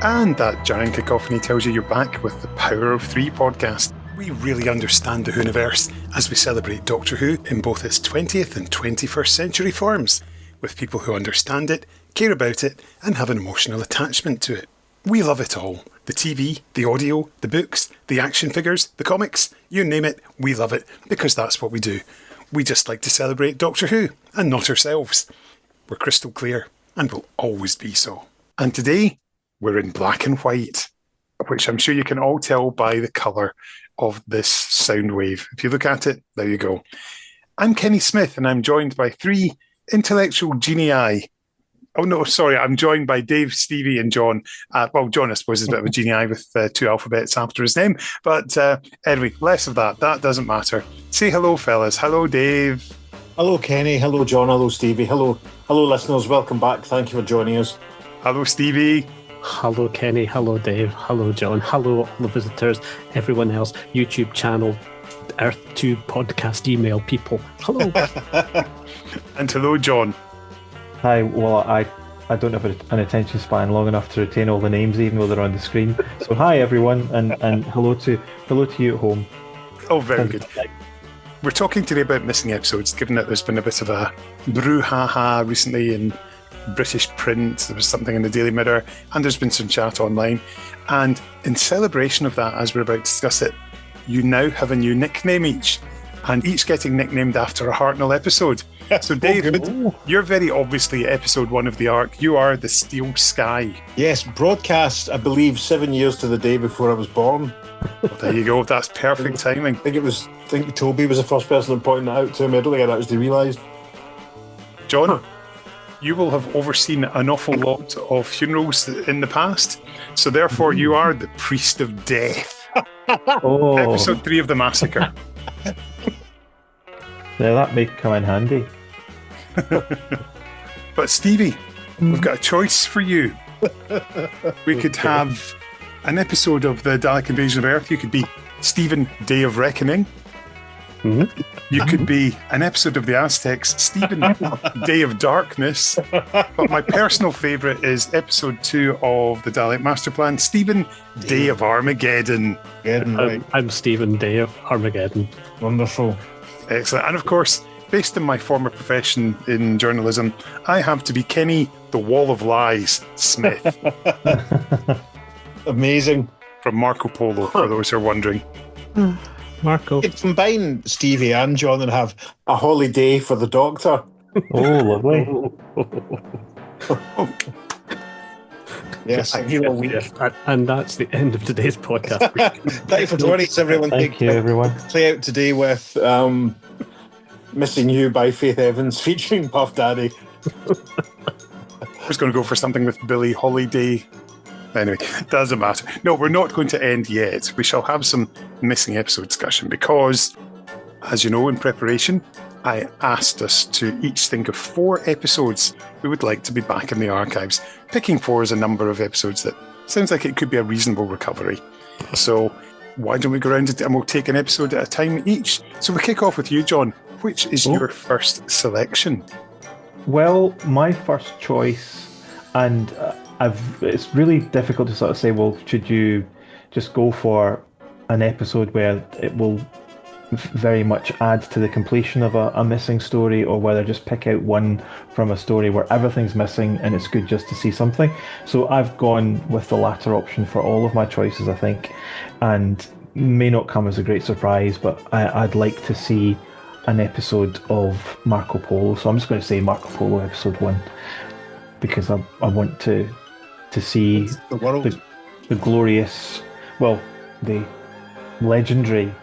And that giant cacophony tells you you're back with the Power of Three podcast. We really understand the Whoniverse as we celebrate Doctor Who in both its 20th and 21st century forms, with people who understand it, care about it, and have an emotional attachment to it. We love it all. The TV, the audio, the books, the action figures, the comics, you name it, we love it, because that's what we do. We just like to celebrate Doctor Who, and not ourselves. We're crystal clear, and will always be so. And today, we're in black and white, which I'm sure you can all tell by the colour of this sound wave. If you look at it, there you go. I'm Kenny Smith, and I'm joined by three intellectual genii. Oh, no, sorry, I'm joined by Dave, Stevie and John. Well, John, I suppose, is a bit of a genii with two alphabets after his name. But anyway, less of that. That doesn't matter. Say hello, fellas. Hello, Dave. Hello, Kenny. Hello, John. Hello, Stevie. Hello, listeners. Welcome back. Thank you for joining us. Hello, Stevie. Hello, Kenny. Hello, Dave. Hello, John. Hello, all the visitors, everyone else, YouTube channel, Earth 2 podcast email people. Hello. And hello, John. Hi. Well, I don't have an attention span long enough to retain all the names, even though they're on the screen. So, hi, everyone, and hello to you at home. Oh, very good. We're talking today about missing episodes, given that there's been a bit of a brouhaha recently in British print. There was something in the Daily Mirror, and there's been some chat online. And in celebration of that, as we're about to discuss it, you now have a new nickname each, and each getting nicknamed after a Hartnell episode. So Dave, you're very obviously episode 1 of the arc. You are the Steel Sky. Yes, broadcast, I believe, 7 years to the day before I was born. Well, there you go. That's perfect timing. I think Toby was the first person to point that out to me. I don't think I actually realised. John, you will have overseen an awful lot of funerals in the past, so therefore you are the Priest of Death. Oh. Episode 3 of The Massacre. Now that may come in handy. But Stevie, we've got a choice for you. We could have an episode of the Dalek Invasion of Earth. You could be Stephen, Day of Reckoning. Mm-hmm. You could be an episode of the Aztecs, Stephen, Day of Darkness. But my personal favourite is episode 2 of the Dalek Master Plan, Stephen, Day of Armageddon. I'm Stephen, Day of Armageddon. Wonderful. Excellent. And of course, based on my former profession in journalism, I have to be Kenny, the Wall of Lies Smith. Amazing. From Marco Polo, for those who are wondering. Marco. You could combine Stevie and John and have a holiday for the Doctor. Oh, lovely. Yes, a hero week. Yes, and that's the end of today's podcast. Thank you for joining us, everyone. Thank you, everyone. Play out today with Missing You by Faith Evans featuring Puff Daddy. I was going to go for something with Billie Holiday. Anyway, doesn't matter. No, we're not going to end yet. We shall have some missing episode discussion because, as you know, in preparation, I asked us to each think of 4 episodes we would like to be back in the archives. Picking 4 is a number of episodes that sounds like it could be a reasonable recovery. So why don't we go around and we'll take an episode at a time each. So we kick off with you, John. Which is your first selection? Well, my first choice, and it's really difficult to sort of say, well, should you just go for an episode where it will very much add to the completion of a missing story, or whether just pick out one from a story where everything's missing and it's good just to see something. So I've gone with the latter option for all of my choices, I think, and may not come as a great surprise, but I'd like to see an episode of Marco Polo. So I'm just going to say Marco Polo episode 1 because I want to see the world, the glorious, well, the legendary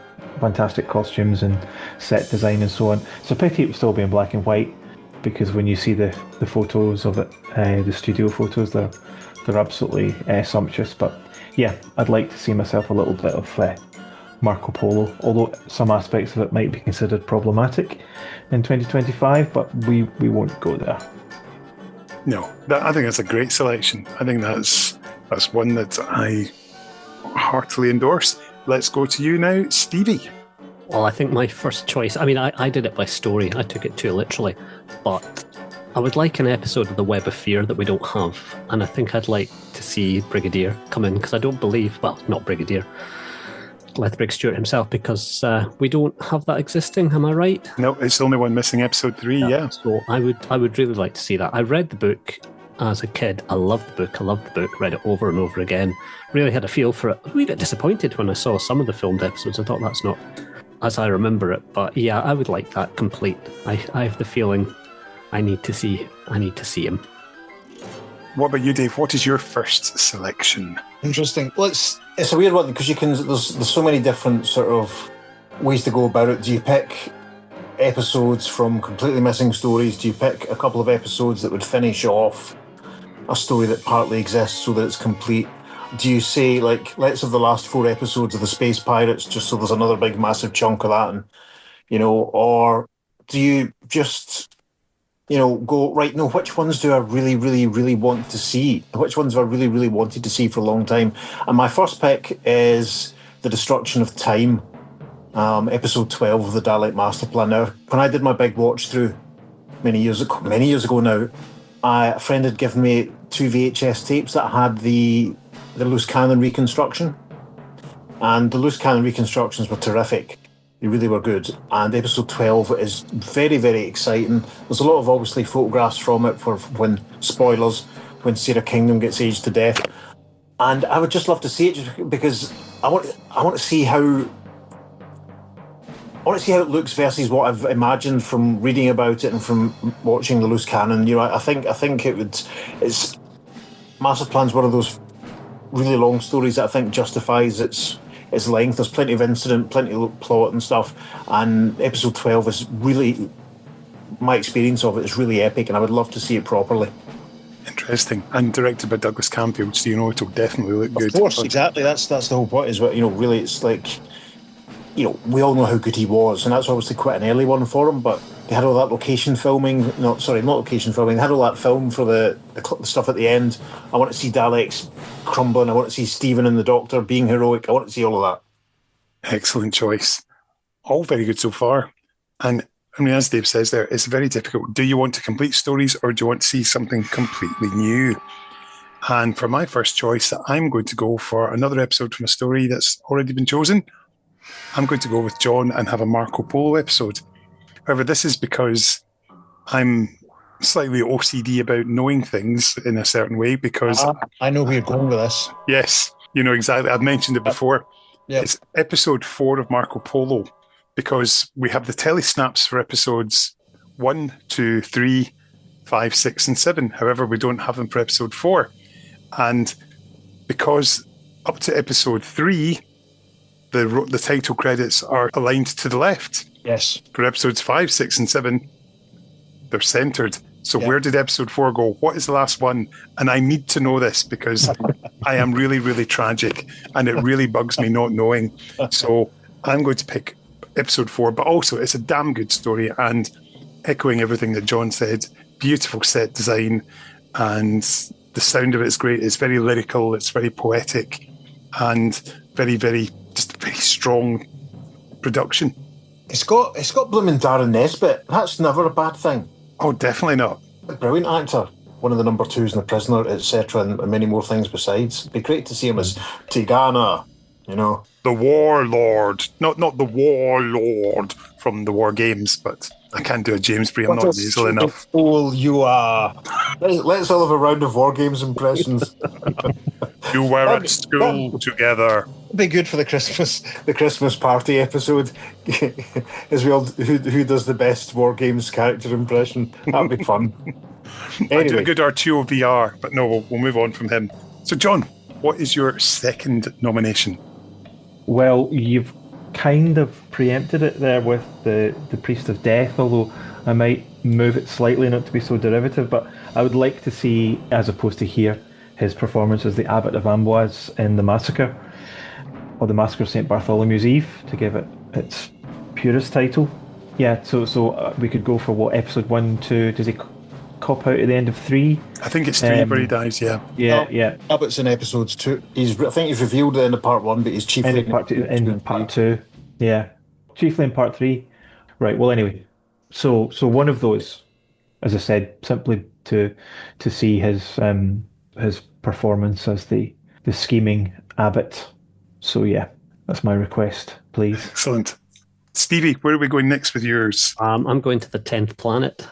fantastic costumes and set design and so on. So pity it would still be in black and white. because when you see the photos of it, the studio photos, they're absolutely sumptuous. But yeah, I'd like to see myself a little bit of Marco Polo, although some aspects of it might be considered problematic in 2025, but we won't go there. No, I think that's a great selection. I think that's one that I heartily endorse. Let's go to you now, Stevie. Well, I think my first choice, I mean, I did it by story. I took it too literally. But I would like an episode of The Web of Fear that we don't have. And I think I'd like to see Brigadier come in, because I don't believe, well, not Brigadier, Lethbridge Stewart himself, because we don't have that existing. Am I right? No, it's the only one missing, episode 3, yeah. So I would really like to see that. I read the book as a kid. I loved the book, read it over and over again. Really had a feel for it. I was a wee bit disappointed when I saw some of the filmed episodes. I thought that's not as I remember it. But yeah, I would like that complete. I have the feeling I need to see him. What about you, Dave? What is your first selection? Interesting. Well, it's a weird one because there's so many different sort of ways to go about it. Do you pick episodes from completely missing stories? Do you pick a couple of episodes that would finish off a story that partly exists so that it's complete? Do you say, like, let's have the last 4 episodes of the Space Pirates just so there's another big massive chunk of that, and or do you just go, right, no, which ones do I really, really, really want to see? Which ones have I really, really wanted to see for a long time? And my first pick is The Destruction of Time, episode 12 of the Dalek Master Plan. Now, when I did my big watch through many years ago now, a friend had given me 2 VHS tapes that had the loose cannon reconstruction. And the loose cannon reconstructions were terrific. They really were good. And episode 12 is very, very exciting. There's a lot of, obviously, photographs from it for spoilers, when Sarah Kingdom gets aged to death. And I would just love to see it, just because I want to see how it looks versus what I've imagined from reading about it and from watching the loose cannon. I think it's Master Plan's one of those really long stories that I think justifies its length. There's plenty of incident, plenty of plot and stuff, and episode 12 is really, my experience of it is really epic, and I would love to see it properly. Interesting. And directed by Douglas Camfield, so it'll definitely look good. Of course, exactly. That's the whole point, is what, really, it's like, we all know how good he was, and that's obviously quite an early one for him, but they had all that location filming, not location filming, they had all that film for the stuff at the end. I want to see Daleks crumbling, I want to see Stephen and the Doctor being heroic, I want to see all of that. Excellent choice. All very good so far. And I mean, as Dave says there, it's very difficult. Do you want to complete stories, or do you want to see something completely new? And for my first choice, I'm going to go for another episode from a story that's already been chosen. I'm going to go with John and have a Marco Polo episode. However, this is because I'm slightly OCD about knowing things in a certain way, because... I know where you're going with this. Yes, exactly. I've mentioned it before. Yep. It's episode 4 of Marco Polo, because we have the telesnaps for episodes 1, 2, 3, 5, 6, and 7. However, we don't have them for episode 4. And because up to episode 3, the title credits are aligned to the left. Yes. For episodes 5, 6, and 7, they're centered. So where did episode 4 go? What is the last one? And I need to know this, because I am really, really tragic, and it really bugs me not knowing. So I'm going to pick episode 4, but also it's a damn good story, and echoing everything that John said, beautiful set design, and the sound of it is great. It's very lyrical, it's very poetic, and very, very, just very strong production. It's got blooming Darren Nesbitt. That's never a bad thing. Oh, definitely not. A brilliant actor. One of the number 2s in The Prisoner, etc., and many more things besides. It'd be great to see him as Tigana, The Warlord. Not the Warlord from the War Games, but I can't do a James Bree. I'm not nasal enough. Fool you are. Let's all have a round of War Games impressions. You were at school together. It'd be good for the Christmas party episode. As we all, who does the best War Games character impression? That'd be fun. Anyway. I do a good R2 VR, but no, we'll move on from him. So, John, what is your second nomination? Well, you've kind of preempted it there with the Priest of Death, although I might move it slightly, not to be so derivative, but I would like to see, as opposed to here, his performance as the Abbot of Amboise in The Massacre, or The Massacre of St. Bartholomew's Eve, to give it its purest title. Yeah, so we could go for what, episode 1, 2, does he cop out at the end of 3? I think it's 3 where he dies, yeah. Yeah. Abbott's in episodes 2. I think he's revealed it in the part 1, but he's chiefly In part 2. Yeah. Chiefly in part 3. Right, well anyway. So one of those, as I said, simply to see his performance as the scheming abbot. So yeah, that's my request, please. Excellent. Stevie, where are we going next with yours? I'm going to the 10th planet,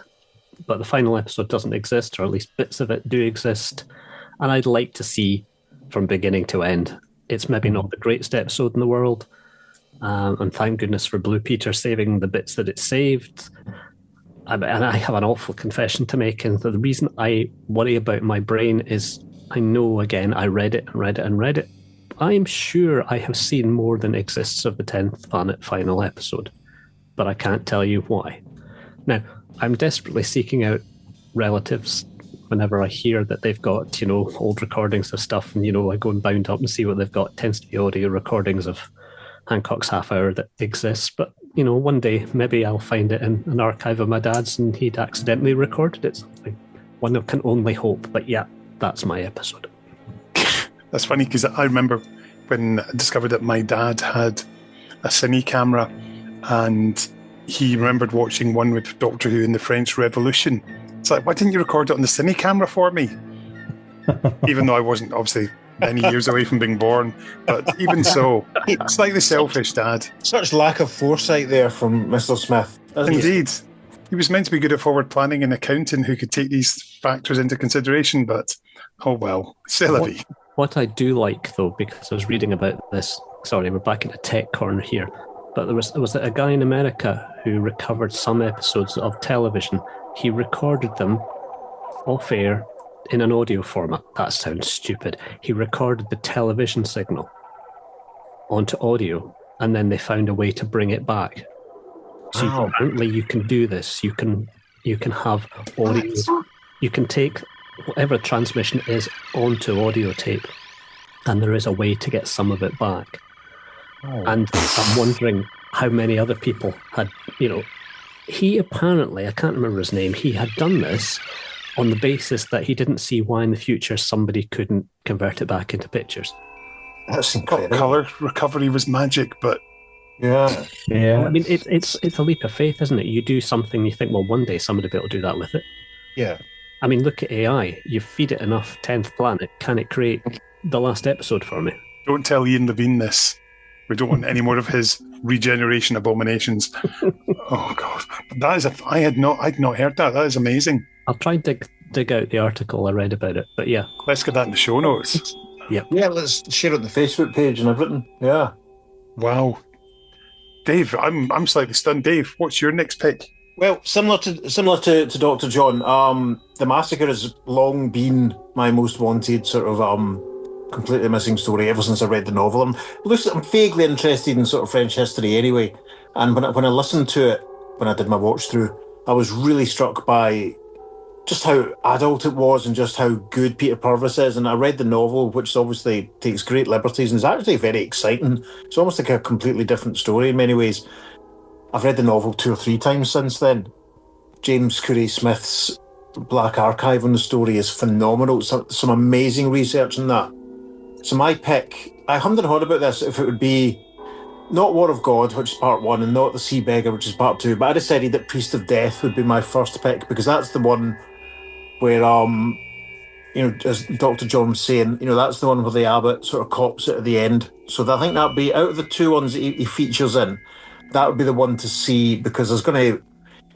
but the final episode doesn't exist, or at least bits of it do exist. And I'd like to see from beginning to end. It's maybe not the greatest episode in the world. And thank goodness for Blue Peter saving the bits that it saved. And I have an awful confession to make. And the reason I worry about my brain is I know, again, I read it and read it and read it. I'm sure I have seen more than exists of the 10th planet final episode, but I can't tell you why. Now, I'm desperately seeking out relatives whenever I hear that they've got, old recordings of stuff, and, I go and bound up and see what they've got. It tends to be audio recordings of Hancock's Half Hour that exists, but, one day maybe I'll find it in an archive of my dad's and he'd accidentally recorded it. Something. One can only hope, but yeah, that's my episode. That's funny because I remember when I discovered that my dad had a cine camera and he remembered watching one with Doctor Who in the French Revolution. It's like, why didn't you record it on the cine camera for me? Even though I wasn't obviously many years away from being born, but even so, it's like the selfish dad. Such lack of foresight there from Mr. Smith. Indeed. He was meant to be good at forward planning and accounting who could take these factors into consideration, but oh well, c'est la vie. What I do like, though, because I was reading about this, sorry, we're back in a tech corner here, but there was a guy in America who recovered some episodes of television. He recorded them off air in an audio format. That sounds stupid. He recorded the television signal onto audio, and then they found a way to bring it back. So apparently you can do this. You can have audio. You can take whatever transmission is onto audio tape, and there is a way to get some of it back. And I'm wondering how many other people had, he apparently, I can't remember his name, he had done this on the basis that he didn't see why in the future somebody couldn't convert it back into pictures. That's incredible. Colour recovery was magic, but yeah. I mean, it's a leap of faith, isn't it? You do something, you think, well, one day somebody will be able to do that with it. Yeah. I mean, look at AI. You feed it enough 10th planet, can it create the last episode for me? Don't tell Ian Levine this. We don't want any more of his regeneration abominations. Oh God, I'd not heard that. That is amazing. I'll try and dig out the article I read about it. But yeah, let's get that in the show notes. Yeah, let's share it on the Facebook page and everything. Yeah. Wow, Dave, I'm slightly stunned. Dave, what's your next pick? Well, similar to Dr. John, The Massacre has long been my most wanted sort of completely missing story ever since I read the novel. I'm vaguely interested in sort of French history anyway, and when I listened to it, when I did my watch through, I was really struck by just how adult it was and just how good Peter Purves is. And I read the novel, which obviously takes great liberties and is actually very exciting. It's almost like a completely different story in many ways. I've read the novel 2 or 3 times since then. James Curry Smith's Black Archive on the story is phenomenal. Some amazing research in that. So my pick, I hummed and hawed about this, if it would be not War of God, which is part 1, and not The Sea Beggar, which is part 2, but I decided that Priest of Death would be my first pick, because that's the one where, as Dr. John was saying, that's the one where the abbot sort of cops it at the end. So I think that'd be, out of the 2 ones that he features in, that would be the one to see, because there's going to,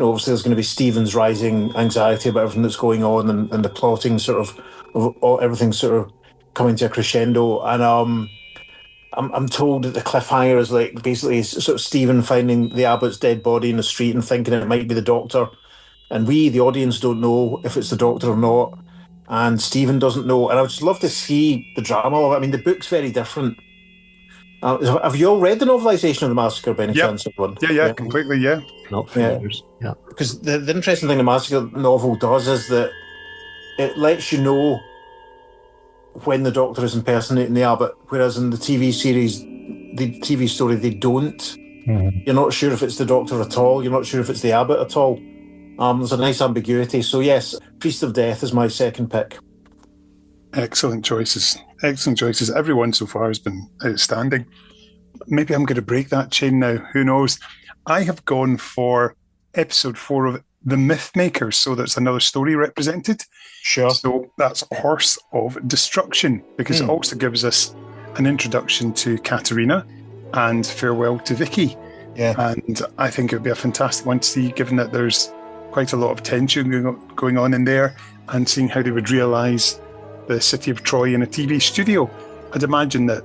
obviously there's going to be Stephen's rising anxiety about everything that's going on and the plotting sort of everything sort of coming to a crescendo. And I'm told that the cliffhanger is like basically sort of Stephen finding the abbot's dead body in the street and thinking it might be the doctor. And we, the audience, don't know if it's the doctor or not. And Stephen doesn't know. And I would just love to see the drama of it. I mean, the book's very different. Have you all read the novelisation of The Massacre by any chance, everyone? Yeah, completely, yeah. Not for years. Yeah. Because the interesting thing the Massacre novel does is that it lets you know when the Doctor is impersonating the Abbot, whereas in the TV series, the TV story, they don't. Mm-hmm. You're not sure if it's the Doctor at all. You're not sure if it's the Abbot at all. There's a nice ambiguity. So yes, Priest of Death is my second pick. Excellent choices. Excellent choices. Everyone so far has been outstanding. Maybe I'm going to break that chain now. Who knows? I have gone for episode 4 of The Mythmakers. So that's another story represented. Sure. So that's Horse of Destruction, because it also gives us an introduction to Katerina and farewell to Vicky. Yeah. And I think it would be a fantastic one to see, given that there's quite a lot of tension going on in there, and seeing how they would realise the city of Troy in a TV studio. I'd imagine that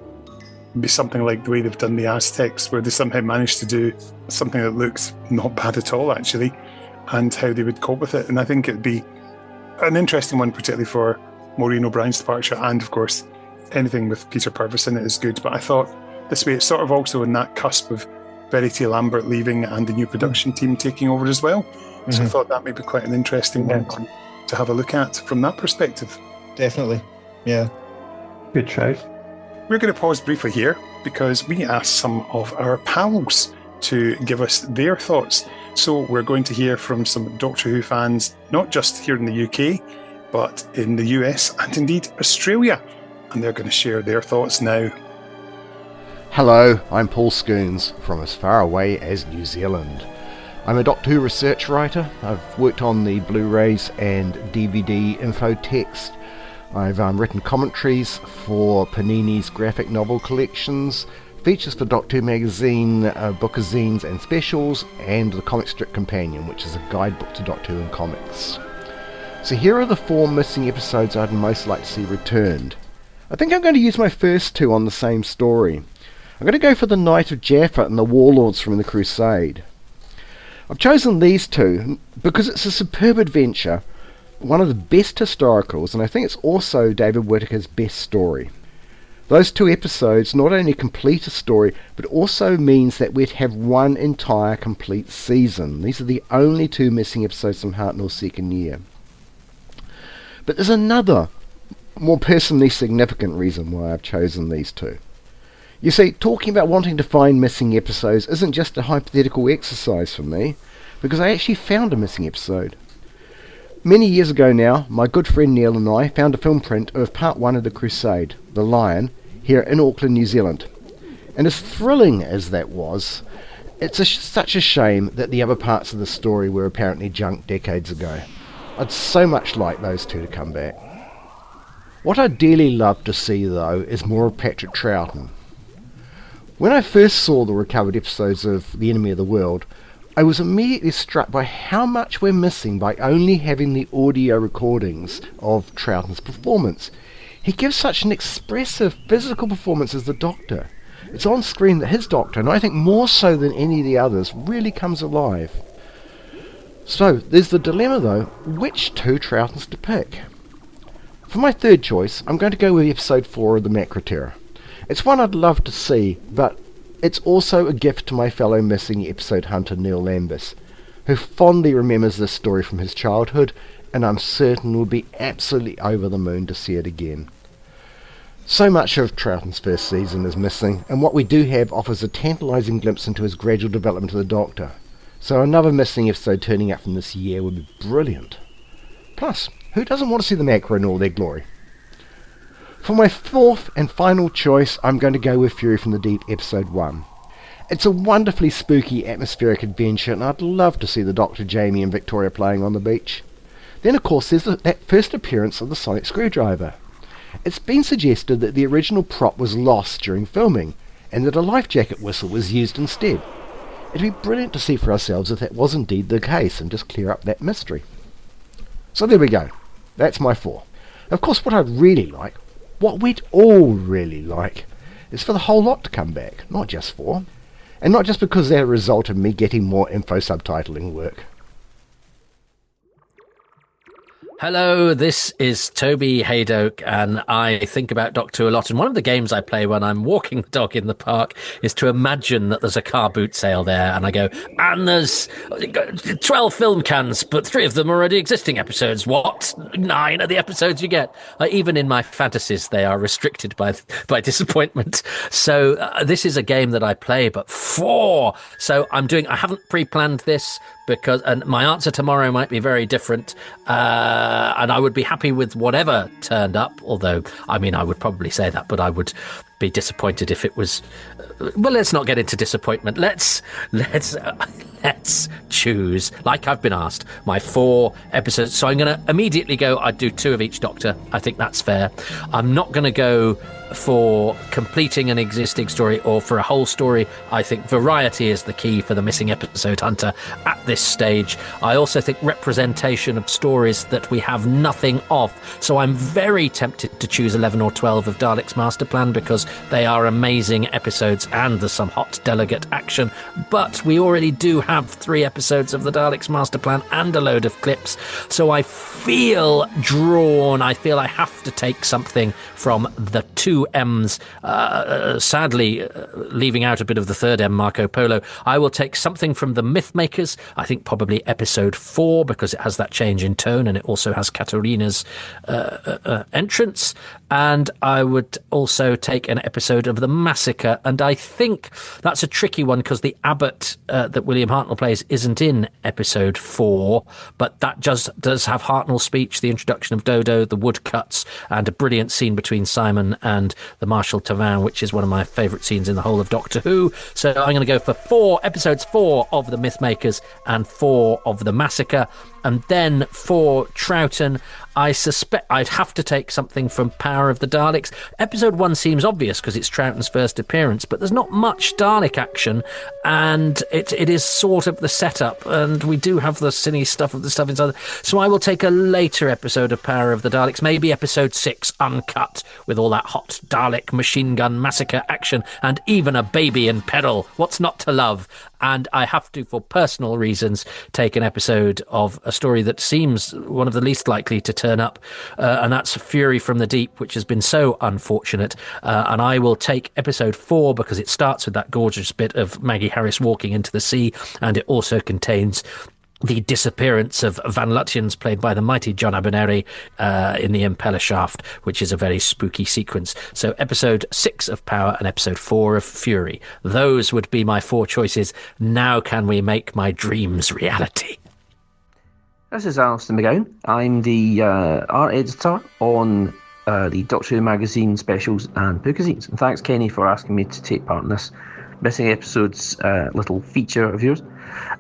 would be something like the way they've done the Aztecs, where they somehow managed to do something that looks not bad at all, actually, and how they would cope with it. And I think it'd be an interesting one, particularly for Maureen O'Brien's departure, and of course, anything with Peter Purvis in it is good. But I thought this way, it's sort of also in that cusp of Verity Lambert leaving and the new production team taking over as well. So I thought that may be quite an interesting one to have a look at from that perspective. Definitely, yeah. Good choice. We're going to pause briefly here because we asked some of our pals to give us their thoughts. So we're going to hear from some Doctor Who fans, not just here in the UK, but in the US and indeed Australia. And they're going to share their thoughts now. Hello, I'm Paul Scoons from as far away as New Zealand. I'm a Doctor Who research writer. I've worked on the Blu-rays and DVD info text. I've written commentaries for Panini's graphic novel collections, features for Doctor Who magazine, bookazines and specials, and the Comic Strip Companion, which is a guidebook to Doctor Who and comics. So here are the 4 missing episodes I'd most like to see returned. I think I'm going to use my first 2 on the same story. I'm going to go for the Knight of Jaffa and the Warlords from the Crusade. I've chosen these 2 because it's a superb adventure, one of the best historicals, and I think it's also David Whittaker's best story. Those 2 episodes not only complete a story, but also means that we'd have one entire complete season. These are the only 2 missing episodes from Hartnell's second year. But there's another, more personally significant reason why I've chosen these 2. You see, talking about wanting to find missing episodes isn't just a hypothetical exercise for me, because I actually found a missing episode. Many years ago now, my good friend Neil and I found a film print of part 1 of The Crusade, The Lion, here in Auckland, New Zealand. And as thrilling as that was, it's such a shame that the other parts of the story were apparently junk decades ago. I'd so much like those 2 to come back. What I'd dearly love to see, though, is more of Patrick Troughton. When I first saw the recovered episodes of The Enemy of the World, I was immediately struck by how much we're missing by only having the audio recordings of Troughton's performance. He gives such an expressive physical performance as the Doctor. It's on screen that his Doctor, and I think more so than any of the others, really comes alive. So, there's the dilemma though, which 2 Troughtons to pick? For my third choice, I'm going to go with episode 4 of the Macra Terror. It's one I'd love to see, but it's also a gift to my fellow missing episode hunter Neil Lambis, who fondly remembers this story from his childhood, and I'm certain will be absolutely over the moon to see it again. So much of Troughton's first season is missing, and what we do have offers a tantalising glimpse into his gradual development of the Doctor. So another missing episode turning up from this year would be brilliant. Plus, who doesn't want to see the Macra in all their glory? For my 4th and final choice, I'm going to go with Fury from the Deep episode 1. It's a wonderfully spooky atmospheric adventure, and I'd love to see the Doctor, Jamie and Victoria playing on the beach. Then of course there's that first appearance of the sonic screwdriver. It's been suggested that the original prop was lost during filming, and that a life jacket whistle was used instead. It'd be brilliant to see for ourselves if that was indeed the case, and just clear up that mystery. So there we go. That's my 4. Of course, what I'd really like, what we'd all really like, is for the whole lot to come back, not just 4. And not just because they're a result of me getting more info subtitling work. Hello, this is Toby Haydoke, and I think about Doctor Who a lot. And one of the games I play when I'm walking the dog in the park is to imagine that there's a car boot sale there, and I go, and there's 12 film cans, but 3 of them are already existing episodes. What? 9 are the episodes you get. Even in my fantasies, they are restricted by disappointment. So this is a game that I play, but 4. So I haven't pre-planned this, and my answer tomorrow might be very different, and I would be happy with whatever turned up, although, I mean, I would probably say that, but I would be disappointed if it was... Well, let's not get into disappointment. Let's choose, like I've been asked, my 4 episodes. So I'm going to immediately go, I'd do 2 of each Doctor. I think that's fair. I'm not going to go for completing an existing story or for a whole story. I think variety is the key for the missing episode hunter at this stage. I also think representation of stories that we have nothing of. So I'm very tempted to choose 11 or 12 of Dalek's Master Plan because they are amazing episodes and there's some hot delegate action. But we already do have 3 episodes of the Dalek's Master Plan and a load of clips. So I feel drawn. I feel I have to take something from the 2 M's, sadly leaving out a bit of the 3rd M, Marco Polo. I will take something from the Mythmakers, I think probably episode 4, because it has that change in tone and it also has Katarina's entrance. And I would also take an episode of The Massacre, and I think that's a tricky one because the Abbot that William Hartnell plays isn't in episode 4, but that just does have Hartnell's speech, the introduction of Dodo, the woodcuts, and a brilliant scene between Simon and the Marshal Tavan, which is one of my favourite scenes in the whole of Doctor Who. So I'm going to go for episodes 4 of The Mythmakers and 4 of The Massacre. And then for Troughton, I suspect I'd have to take something from Power of the Daleks. Episode 1 seems obvious because it's Troughton's first appearance, but there's not much Dalek action, and it is sort of the setup, and we do have the cine stuff of the stuff inside. So I will take a later episode of Power of the Daleks, maybe episode 6, uncut, with all that hot Dalek machine gun massacre action, and even a baby in peril. What's not to love? And I have to, for personal reasons, take an episode of a story that seems one of the least likely to turn up, and that's Fury from the Deep, which has been so unfortunate. And I will take episode 4 because it starts with that gorgeous bit of Maggie Harris walking into the sea, and it also contains the disappearance of Van Lutyens, played by the mighty John Abernethy, in the impeller shaft, which is a very spooky sequence. So episode 6 of Power and episode 4 of Fury. Those would be my 4 choices. Now can we make my dreams reality? This is Alistair McGowan. I'm the art editor on the Doctor Who magazine specials and bookazines. And thanks, Kenny, for asking me to take part in this missing episodes little feature of yours.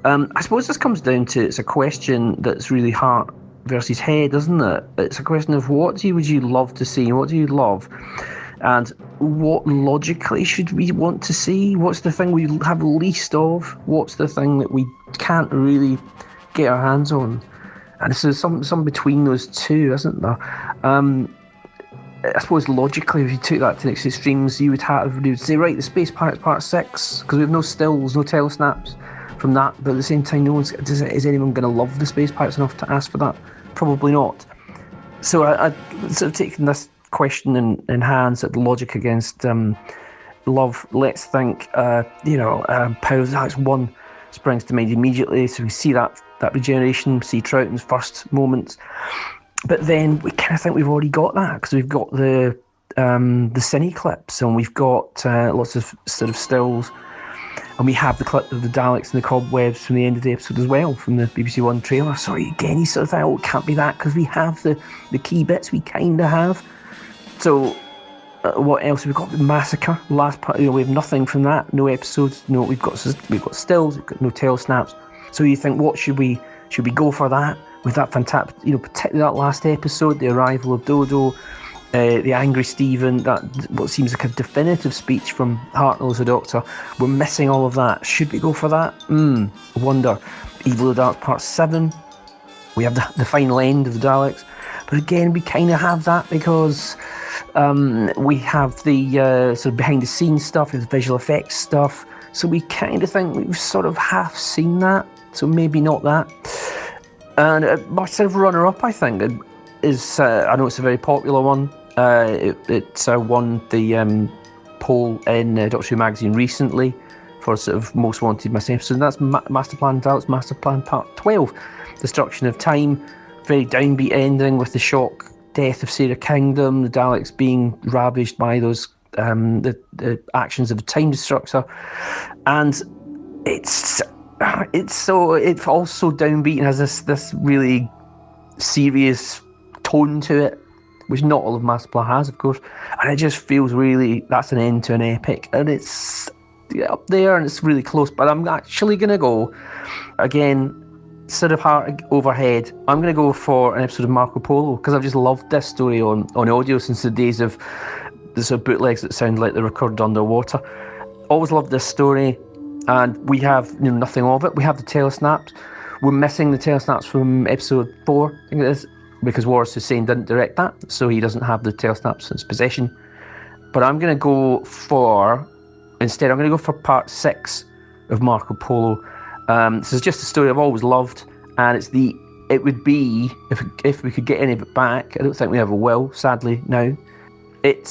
I suppose this comes down to, it's a question that's really heart versus head, isn't it? It's a question of would you love to see, what do you love, and what logically should we want to see? What's the thing we have least of? What's the thing that we can't really get our hands on? And this is some between those two, isn't there? I suppose logically, if you took that to the extremes, you would say, right, the Space Pirates Part 6, because we have no stills, no telesnaps from that, but at the same time, is anyone going to love the Space Pirates enough to ask for that? Probably not. So I sort of taking this question in hands at the logic against love. Let's think, Power of the Daleks 1 springs to mind immediately, so we see that regeneration, see Troughton's first moments. But then we kind of think we've already got that because we've got the cine clips and we've got lots of sort of stills, and we have the clip of the Daleks and the cobwebs from the end of the episode as well from the BBC One trailer. So again, you sort of think, it can't be that because we have the key bits. We kind of have. So what else? We've got the Massacre, the last part. We have nothing from that. No episodes. No, we've got stills. We've got no telesnaps. So you think, what should we go for that? With that fantastic, particularly that last episode, the arrival of Dodo, the angry Stephen, that what seems like a definitive speech from Hartnell as a Doctor. We're missing all of that. Should we go for that? I wonder. Evil of the Daleks Part 7. We have the final end of the Daleks. But again, we kind of have that because we have the sort of behind the scenes stuff, the visual effects stuff. So we kind of think we've sort of half seen that. So maybe not that. And my sort of runner-up, I think, is, I know it's a very popular one. It's won the poll in Doctor Who magazine recently for sort of most wanted missing episode. And that's Master Plan Daleks, Master Plan Part 12, Destruction of Time. Very downbeat ending with the shock death of Sarah Kingdom, the Daleks being ravaged by those the actions of the Time Destructor, and it's also downbeat and has this really serious tone to it, which not all of Master Plan has, of course, and it just feels really, that's an end to an epic, and it's up there and it's really close. But I'm actually going to go, again, sort of heart overhead, I'm going to go for an episode of Marco Polo, because I've just loved this story on audio since the days of the sort of bootlegs that sound like they're recorded underwater. Always loved this story, and we have nothing of it. We have the telesnaps. We're missing the telesnaps from episode 4, I think it is, because Waris Hussein didn't direct that, so he doesn't have the telesnaps in his possession. But I'm going to go for part 6 of Marco Polo. This is just a story I've always loved, and it would be, if we could get any of it back, I don't think we ever will, sadly, now. It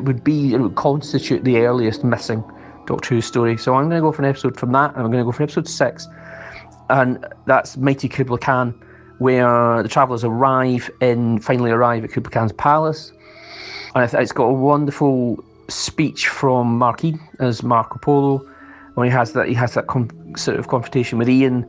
would constitute the earliest missing Doctor Who story. So I'm going to go for an episode from that, and I'm going to go for episode 6, and that's Mighty Kublai Khan, where the travellers finally arrive at Kublai Khan's palace, and it's got a wonderful speech from Marquis as Marco Polo, when he has that sort of confrontation with Ian,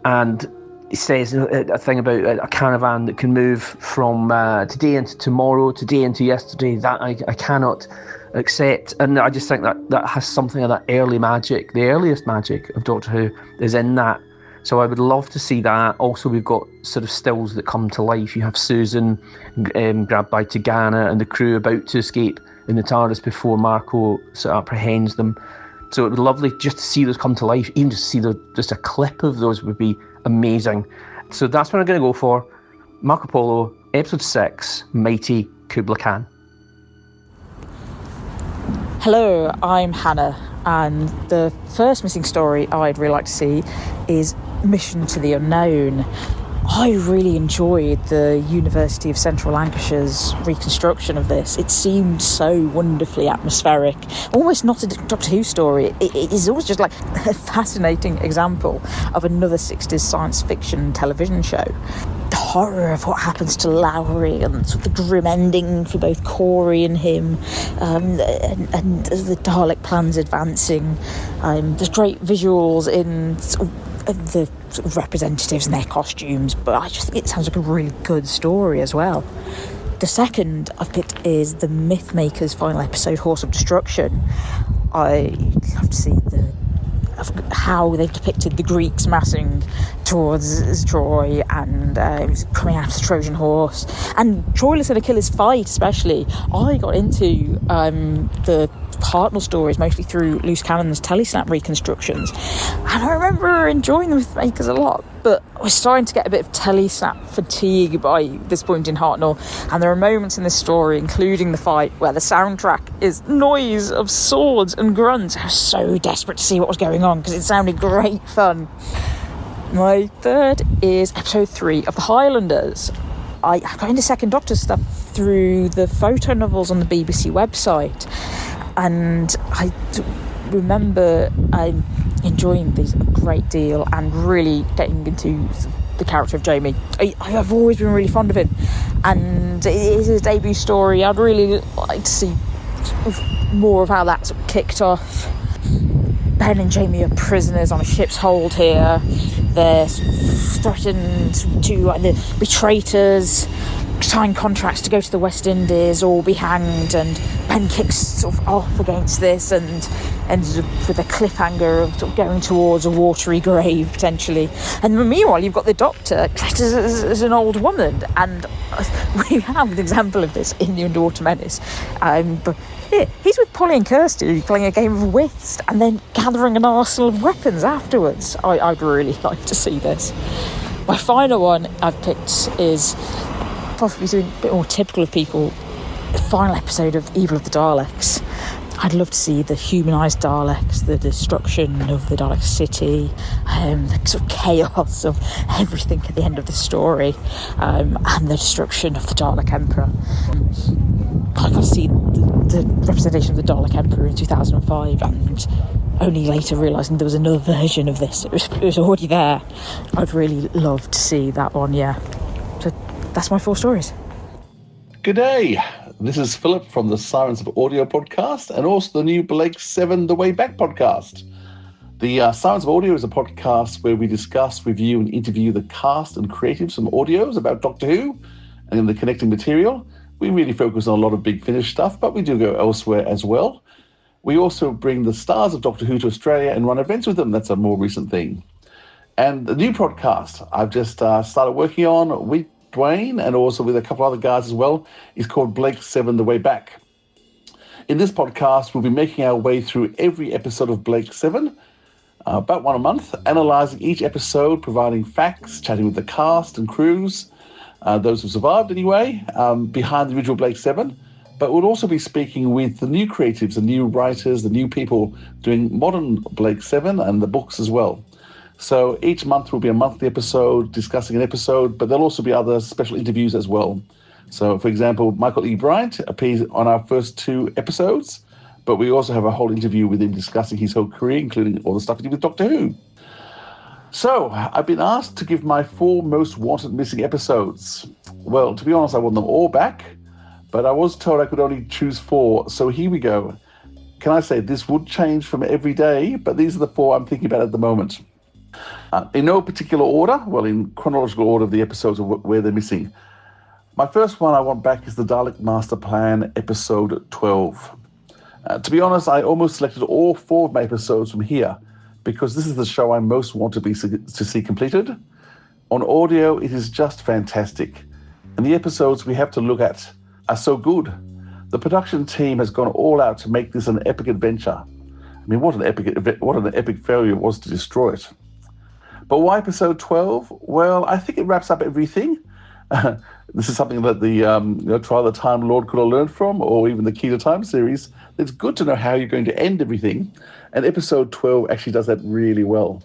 and he says a thing about a caravan that can move from today into tomorrow, today into yesterday, that I cannot accept. And I just think that has something of that early magic, the earliest magic of Doctor Who is in that. So I would love to see that. Also, we've got sort of stills that come to life. You have Susan grabbed by Tigana and the crew about to escape in the TARDIS before Marco sort of apprehends them. So it would be lovely just to see those come to life. Even just to see just a clip of those would be amazing. So that's what I'm going to go for. Marco Polo, episode 6, Mighty Kublai Khan. Hello, I'm Hannah, and the first missing story I'd really like to see is Mission to the Unknown. I really enjoyed the University of Central Lancashire's reconstruction of this. It seemed so wonderfully atmospheric, almost not a Doctor Who story. It is always just like a fascinating example of another 60s science fiction television show. The horror of what happens to Lowry and sort of the grim ending for both Corey and him, and the Dalek plans advancing. There's great visuals in the representatives and their costumes, but I just think it sounds like a really good story as well. The second I've picked is the Mythmaker's final episode, Horse of Destruction. I love to see how they've depicted the Greeks massing towards Troy and coming out of the Trojan horse, and Troilus and Achilles' fight especially. I got into the Hartnell stories mostly through Loose Cannon's Telesnap reconstructions, and I remember enjoying the Mythmakers a lot, but I was starting to get a bit of Telesnap fatigue by this point in Hartnell, and there are moments in this story, including the fight, where the soundtrack is noise of swords and grunts. I was so desperate to see what was going on because it sounded great fun. My third is episode 3 of The Highlanders. I got into Second Doctor stuff through the photo novels on the BBC website, and I remember enjoying these a great deal and really getting into the character of Jamie. I've always been really fond of him, and it is his debut story. I'd really like to see more of how that sort of kicked off. Ben and Jamie are prisoners on a ship's hold here. They're threatened to, the traitors, sign contracts to go to the West Indies or be hanged, and Ben kicks sort of off against this and ends up with a cliffhanger of sort of going towards a watery grave potentially. And meanwhile you've got the Doctor dressed as an old woman, and we have an example of this in The Underwater Menace. But yeah, he's with Polly and Kirsty playing a game of whist and then gathering an arsenal of weapons afterwards. I'd really like to see this. My final one I've picked is possibly a bit more typical of people, the final episode of Evil of the Daleks. I'd love to see the humanised Daleks, the destruction of the Dalek city, the sort of chaos of everything at the end of the story, and the destruction of the Dalek Emperor. I got to see the representation of the Dalek Emperor in 2005, and only later realising there was another version of this. It was already there. I'd really love to see that one, yeah. So that's my 4 stories. Good day. This is Philip from the Sirens of Audio podcast and also the new Blake 7 The Way Back podcast. The Sirens of Audio is a podcast where we discuss, review and interview the cast and creatives from audios about Doctor Who and the connecting material. We really focus on a lot of Big Finish stuff, but we do go elsewhere as well. We also bring the stars of Doctor Who to Australia and run events with them. That's a more recent thing. And the new podcast I've just started working on with Dwayne and also with a couple other guys as well is called Blake 7 The Way Back. In this podcast, we'll be making our way through every episode of Blake 7, about one a month, analysing each episode, providing facts, chatting with the cast and crews, those who survived anyway, behind the original Blake 7. But we'll also be speaking with the new creatives, the new writers, the new people doing modern Blake 7 and the books as well. So each month will be a monthly episode discussing an episode, but there'll also be other special interviews as well. So, for example, Michael E. Bryant appears on our first 2 episodes, but we also have a whole interview with him discussing his whole career, including all the stuff he did with Doctor Who. So, I've been asked to give my 4 most wanted missing episodes. Well, to be honest, I want them all back, but I was told I could only choose 4, so here we go. Can I say this would change from every day, but these are the 4 I'm thinking about at the moment. In no particular order, well, in chronological order of the episodes of where they're missing. My first one I want back is the Dalek Master Plan, episode 12. To be honest, I almost selected all 4 of my episodes from here because this is the show I most want to see completed. On audio, it is just fantastic. And the episodes we have to look at are so good. The production team has gone all out to make this an epic adventure. I mean, what an epic failure it was to destroy it. But why episode 12? Well, I think it wraps up everything. This is something that the Trial of the Time Lord could have learned from, or even the Key to Time series. It's good to know how you're going to end everything. And episode 12 actually does that really well.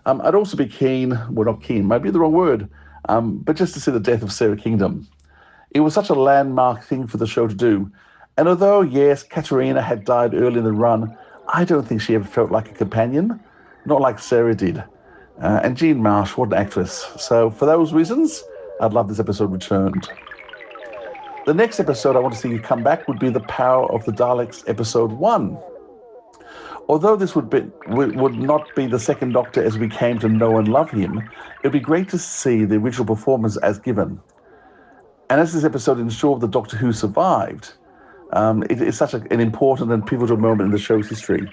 I'd also be keen, well, not keen, might be the wrong word, but just to see the death of Sarah Kingdom. It was such a landmark thing for the show to do. And although, yes, Katerina had died early in the run, I don't think she ever felt like a companion, not like Sarah did. And Jean Marsh, what an actress. So for those reasons, I'd love this episode returned. The next episode I want to see you come back would be The Power of the Daleks, episode 1. Although this would not be the second Doctor as we came to know and love him, it would be great to see the original performance as given. And as this episode ensured that Doctor Who survived, it is such an important and pivotal moment in the show's history.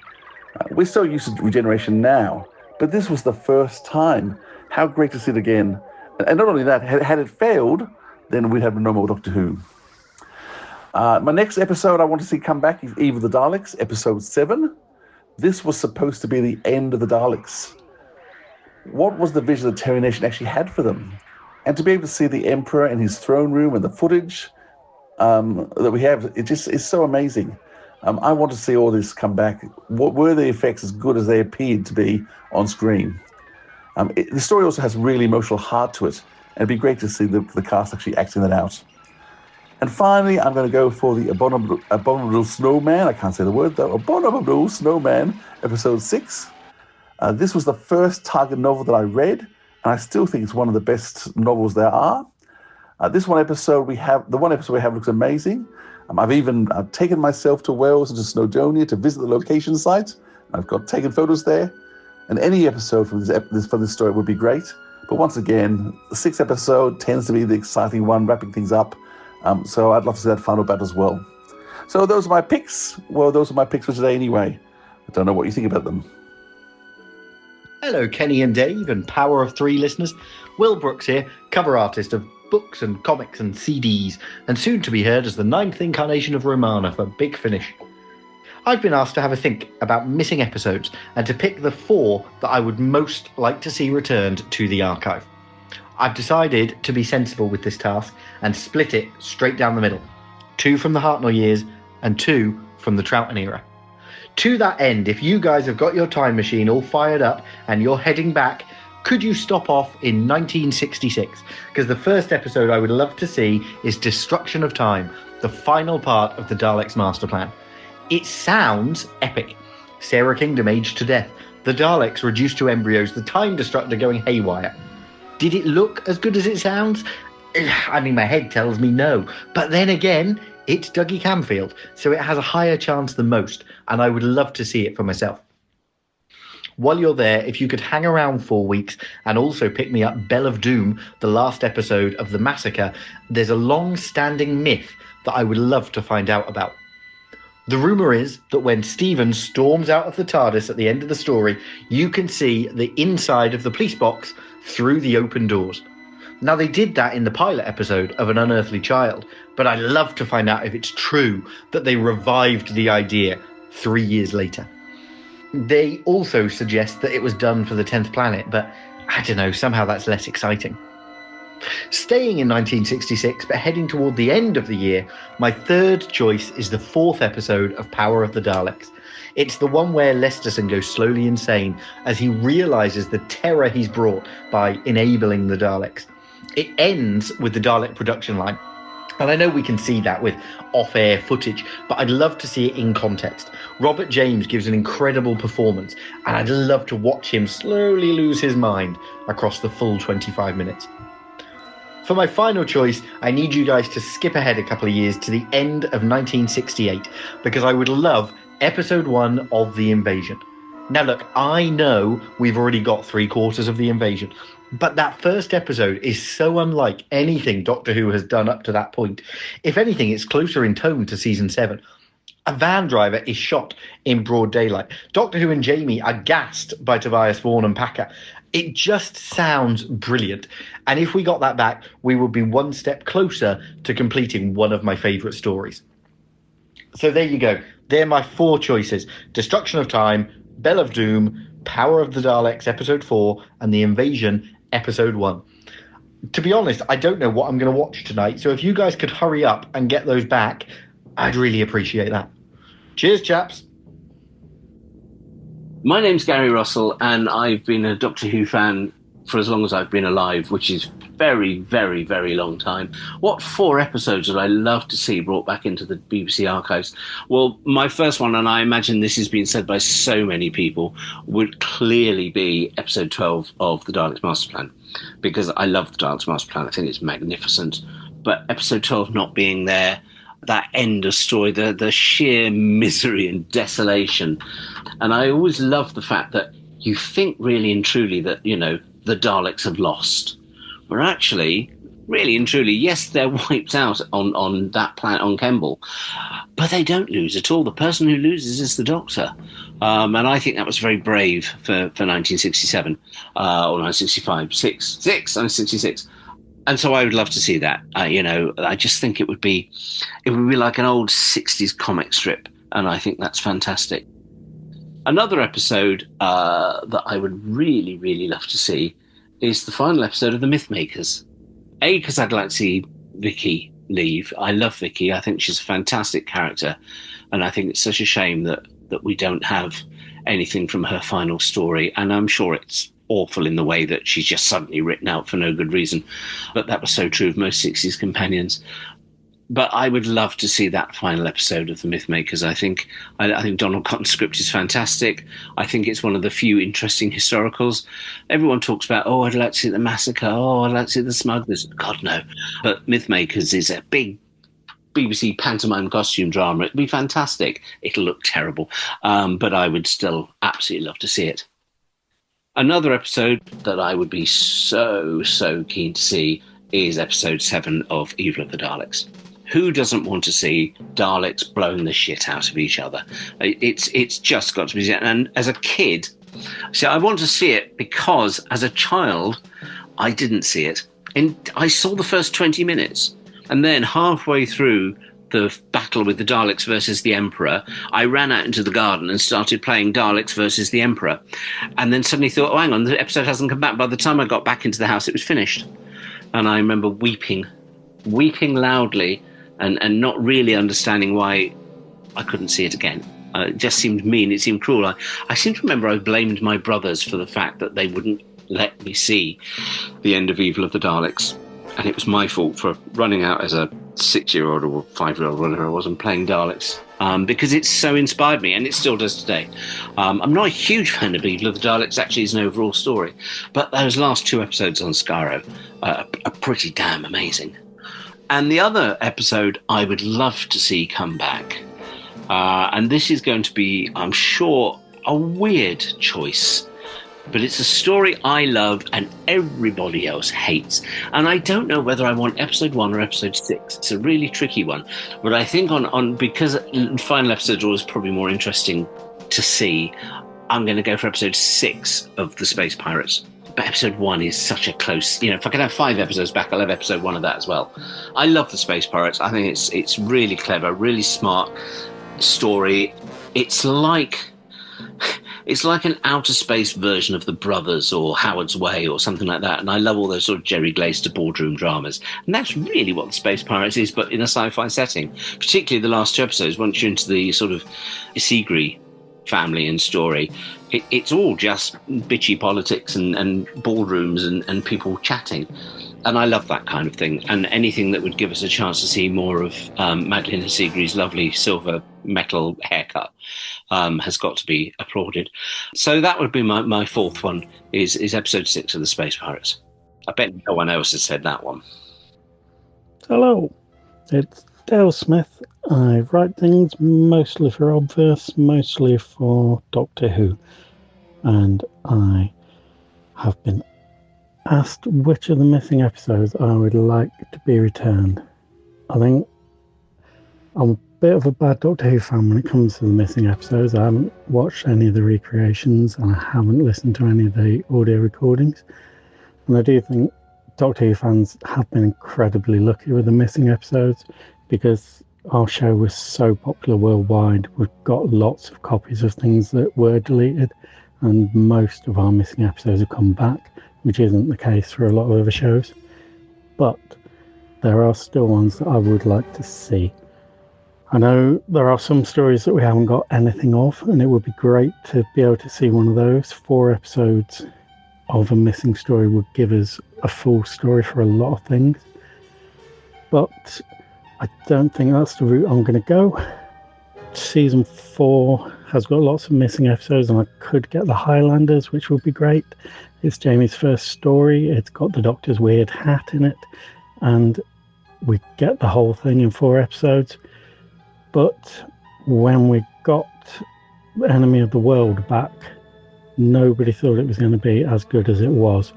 We're so used to regeneration now, but this was the first time. How great to see it again. And not only that, had it failed, then we'd have no more Doctor Who. My next episode I want to see come back is Eve of the Daleks, episode 7. This was supposed to be the end of the Daleks. What was the vision the Terry Nation actually had for them? And to be able to see the Emperor in his throne room and the footage that we have, it just is so amazing. I want to see all this come back. What were the effects as good as they appeared to be on screen? The story also has really emotional heart to it, and it'd be great to see the cast actually acting that out. And finally, I'm going to go for the Abominable Snowman. I can't say the word though. Abominable Snowman, episode 6. This was the first Target novel that I read, and I still think it's one of the best novels there are. The one episode we have looks amazing. I've taken myself to Wales and to Snowdonia to visit the location site. I've got taken photos there. And any episode from this story would be great. But once again, the 6th episode tends to be the exciting one, wrapping things up. So I'd love to see that final battle as well. So those are my picks. Well, those are my picks for today anyway. I don't know what you think about them. Hello, Kenny and Dave and Power of 3 listeners. Will Brooks here, cover artist of books and comics and CDs, and soon to be heard as the 9th incarnation of Romana for Big Finish. I've been asked to have a think about missing episodes and to pick the 4 that I would most like to see returned to the archive. I've decided to be sensible with this task and split it straight down the middle. 2 from the Hartnell years and 2 from the Troughton era. To that end, if you guys have got your time machine all fired up and you're heading back, could you stop off in 1966? Because the first episode I would love to see is Destruction of Time, the final part of the Daleks' master plan. It sounds epic. Sarah Kingdom aged to death, the Daleks reduced to embryos, the Time Destructor going haywire. Did it look as good as it sounds? I mean, my head tells me no. But then again, it's Dougie Camfield, so it has a higher chance than most, and I would love to see it for myself. While you're there, if you could hang around 4 weeks and also pick me up Bell of Doom, the last episode of The Massacre, there's a long-standing myth that I would love to find out about. The rumour is that when Stephen storms out of the TARDIS at the end of the story, you can see the inside of the police box through the open doors. Now, they did that in the pilot episode of An Unearthly Child, but I'd love to find out if it's true that they revived the idea 3 years later. They also suggest that it was done for the 10th planet, but I don't know, somehow that's less exciting. Staying in 1966, but heading toward the end of the year, my third choice is the 4th episode of Power of the Daleks. It's the one where Lesterson goes slowly insane as he realises the terror he's brought by enabling the Daleks. It ends with the Dalek production line. And I know we can see that with off-air footage, but I'd love to see it in context. Robert James gives an incredible performance, and I'd love to watch him slowly lose his mind across the full 25 minutes. For my final choice, I need you guys to skip ahead a couple of years to the end of 1968, because I would love episode 1 of The Invasion. Now look, I know we've already got 3/4 of The Invasion, but that first episode is so unlike anything Doctor Who has done up to that point. If anything, it's closer in tone to season 7. A van driver is shot in broad daylight. Doctor Who and Jamie are gassed by Tobias Vaughan and Packer. It just sounds brilliant. And if we got that back, we would be one step closer to completing one of my favourite stories. So there you go. They're my 4 choices. Destruction of Time, Bell of Doom, Power of the Daleks, Episode 4, and The Invasion, Episode 1. To be honest, I don't know what I'm going to watch tonight, so if you guys could hurry up and get those back, I'd really appreciate that. Cheers, chaps. My name's Gary Russell, and I've been a Doctor Who fan for as long as I've been alive, which is very, very, very long time. What 4 episodes would I love to see brought back into the BBC archives? Well, my first one, and I imagine this has been said by so many people, would clearly be episode 12 of the Daleks Master Plan, because I love the Daleks Master Plan. I think it's magnificent. But episode 12 not being there, that end of story, the sheer misery and desolation. And I always love the fact that you think really and truly that, you know, the Daleks have lost. But actually, really and truly, yes, they're wiped out on that planet, on Kemble, but they don't lose at all. The person who loses is the Doctor. And I think that was very brave for 1967, or 1965, 1966. And so I would love to see that. You know, I just think it would be like an old 60s comic strip, and I think that's fantastic. Another episode that I would really, really love to see is the final episode of The Mythmakers. A, because I'd like to see Vicky leave. I love Vicky. I think she's a fantastic character, and I think it's such a shame that we don't have anything from her final story, and I'm sure it's awful in the way that she's just suddenly written out for no good reason, but that was so true of most 60s companions. But I would love to see that final episode of The Mythmakers. I think Donald Cotton's script is fantastic. I think it's one of the few interesting historicals. Everyone talks about, oh, I'd like to see The Massacre. Oh, I'd like to see The Smugglers. God, no. But Mythmakers is a big BBC pantomime costume drama. It'd be fantastic. It'll look terrible. But I would still absolutely love to see it. Another episode that I would be so keen to see is episode 7 of Evil of the Daleks. Who doesn't want to see Daleks blowing the shit out of each other? It's just got to be. And as a kid, see, I want to see it because as a child, I didn't see it. And I saw the first 20 minutes. And then halfway through the battle with the Daleks versus the Emperor, I ran out into the garden and started playing Daleks versus the Emperor. And then suddenly thought, oh, hang on, the episode hasn't come back. By the time I got back into the house, it was finished. And I remember weeping loudly and not really understanding why I couldn't see it again. It just seemed mean. It seemed cruel. I seem to remember I blamed my brothers for the fact that they wouldn't let me see the end of Evil of the Daleks. And it was my fault for running out as a 6-year-old or 5-year-old, whatever I was, and playing Daleks. Because it so inspired me, and it still does today. I'm not a huge fan of Evil of the Daleks, actually, as an overall story. But those last 2 episodes on Skaro are pretty damn amazing. And the other episode I would love to see come back, and this is going to be, I'm sure, a weird choice, but it's a story I love and everybody else hates. And I don't know whether I want episode 1 or episode 6. It's a really tricky one. But I think because final episodes are always probably more interesting to see, I'm going to go for episode 6 of The Space Pirates. But episode 1 is such a close, if I can have 5 episodes back, I'll have episode 1 of that as well. I love The Space Pirates. I think it's really clever, really smart story. It's like an outer space version of The Brothers or Howard's Way or something like that. And I love all those sort of Jerry Glaister boardroom dramas. And that's really what The Space Pirates is, but in a sci-fi setting. Particularly the last 2 episodes, once you're into the sort of Isigri family and story, it's all just bitchy politics and boardrooms and people chatting. And I love that kind of thing. And anything that would give us a chance to see more of Madeleine Isigri's lovely silver metal haircut has got to be applauded. So that would be my 4th one, is episode 6 of The Space Pirates. I bet no one else has said that one. Hello, it's Dale Smith. I write things mostly for Obverse, mostly for Doctor Who. And I have been asked which of the missing episodes I would like to be returned. I think I'm a bit of a bad Doctor Who fan when it comes to the missing episodes. I haven't watched any of the recreations and I haven't listened to any of the audio recordings. And I do think Doctor Who fans have been incredibly lucky with the missing episodes, because our show was so popular worldwide. We've got lots of copies of things that were deleted, and most of our missing episodes have come back, which isn't the case for a lot of other shows. But there are still ones that I would like to see. I know there are some stories that we haven't got anything of, and it would be great to be able to see one of those. 4 episodes of a missing story would give us a full story for a lot of things. But I don't think that's the route I'm going to go. Season 4 has got lots of missing episodes, and I could get the Highlanders, which would be great. It's Jamie's first story. It's got the Doctor's weird hat in it, and we get the whole thing in 4 episodes. But when we got Enemy of the World back, nobody thought it was going to be as good as it was.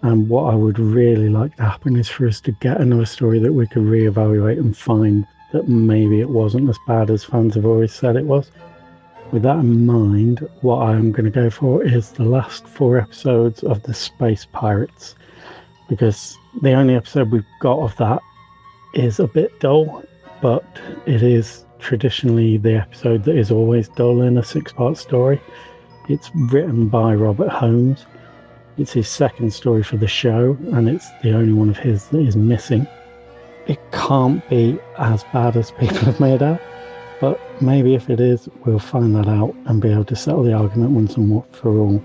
And what I would really like to happen is for us to get another story that we could reevaluate and find that maybe it wasn't as bad as fans have always said it was. With that in mind, what I'm going to go for is the last 4 episodes of The Space Pirates, because the only episode we've got of that is a bit dull, but it is traditionally the episode that is always dull in a 6-part story. It's written by Robert Holmes. It's his 2nd story for the show, and it's the only one of his that is missing. It can't be as bad as people have made out, but maybe if it is, we'll find that out and be able to settle the argument once and for all.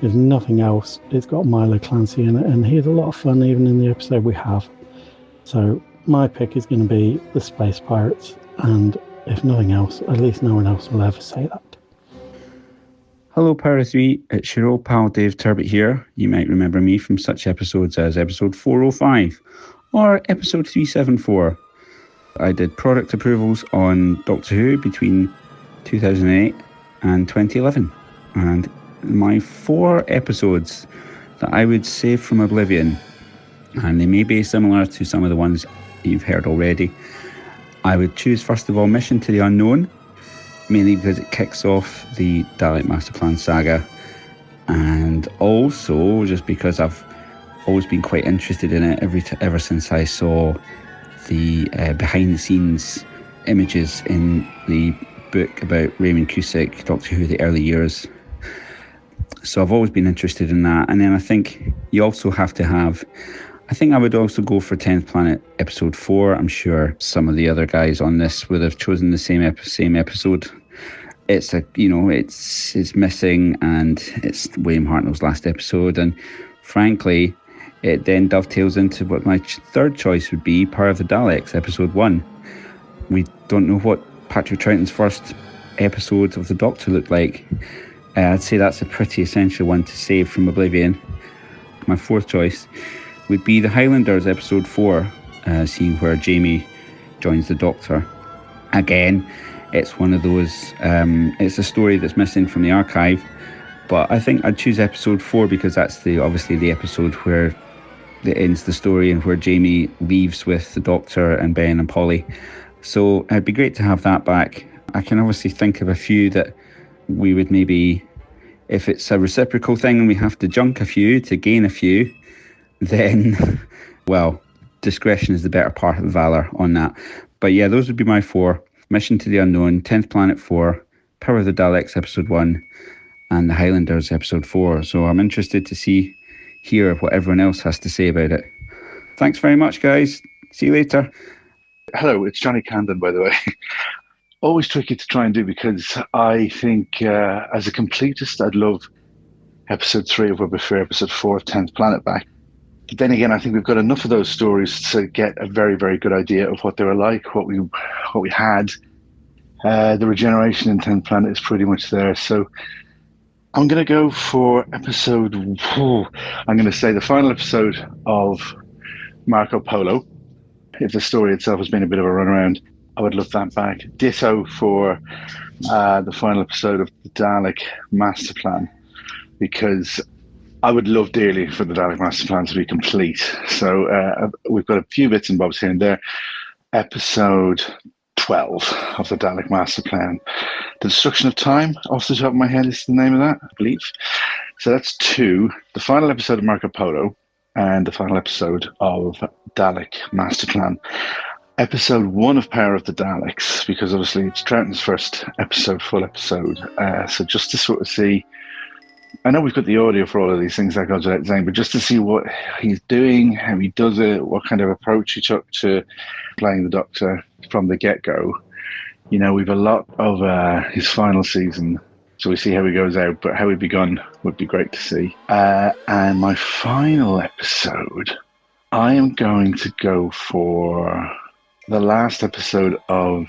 If nothing else, it's got Milo Clancy in it, and he's a lot of fun even in the episode we have. So my pick is going to be The Space Pirates, and if nothing else, at least no one else will ever say that. Hello, Power 3. It's your old pal Dave Turbot here. You might remember me from such episodes as episode 405 or episode 374. I did product approvals on Doctor Who between 2008 and 2011. And my 4 episodes that I would save from oblivion, and they may be similar to some of the ones you've heard already. I would choose, first of all, Mission to the Unknown, mainly because it kicks off the Dalek Master Plan saga, and also just because I've always been quite interested in it ever since I saw the behind-the-scenes images in the book about Raymond Cusick, Doctor Who, the early years. So I've always been interested in that. And then I think you also have to have I think I would also go for 10th Planet episode 4. I'm sure some of the other guys on this would have chosen the same episode. It's it's missing, and it's William Hartnell's last episode, and frankly, it then dovetails into what my third choice would be, Power of the Daleks, episode 1. We don't know what Patrick Troughton's first episode of the Doctor looked like. I'd say that's a pretty essential one to save from oblivion. My fourth choice would be the Highlanders episode 4, scene where Jamie joins the Doctor. Again, it's one of those, it's a story that's missing from the archive, but I think I'd choose episode 4 because that's obviously the episode where it ends the story and where Jamie leaves with the Doctor and Ben and Polly. So it'd be great to have that back. I can obviously think of a few that we would maybe, if it's a reciprocal thing and we have to junk a few to gain a few, then, well, discretion is the better part of valor on that. But yeah, those would be my 4. Mission to the Unknown, 10th Planet 4, Power of the Daleks episode 1, and the Highlanders episode 4. So I'm interested to hear what everyone else has to say about it. Thanks very much, guys. See you later. Hello, it's Johnny Camden, by the way. Always tricky to try and do because I think as a completist, I'd love episode 3 of Web of Fear, episode 4 of 10th Planet back. But then again, I think we've got enough of those stories to get a very, very good idea of what they were like, what we had. The regeneration in 10th Planet is pretty much there. So I'm going to go for episode, I'm going to say the final episode of Marco Polo. If the story itself has been a bit of a runaround, I would love that back. Ditto for the final episode of the Dalek Master Plan, because I would love dearly for the Dalek Master Plan to be complete. So we've got a few bits and bobs here and there. Episode 12 of the Dalek Master Plan. The Destruction of Time, off the top of my head, is the name of that, I believe. So that's 2. The final episode of Marco Polo and the final episode of Dalek Master Plan. Episode 1 of Power of the Daleks, because obviously it's Troughton's first full episode. So just to sort of see, I know we've got the audio for all of these things, that goes without saying, but just to see what he's doing, how he does it, what kind of approach he took to playing the Doctor from the get-go. You know, we've a lot of his final season, so we see how he goes out, but how he begun would be great to see. And my final episode, I am going to go for the last episode of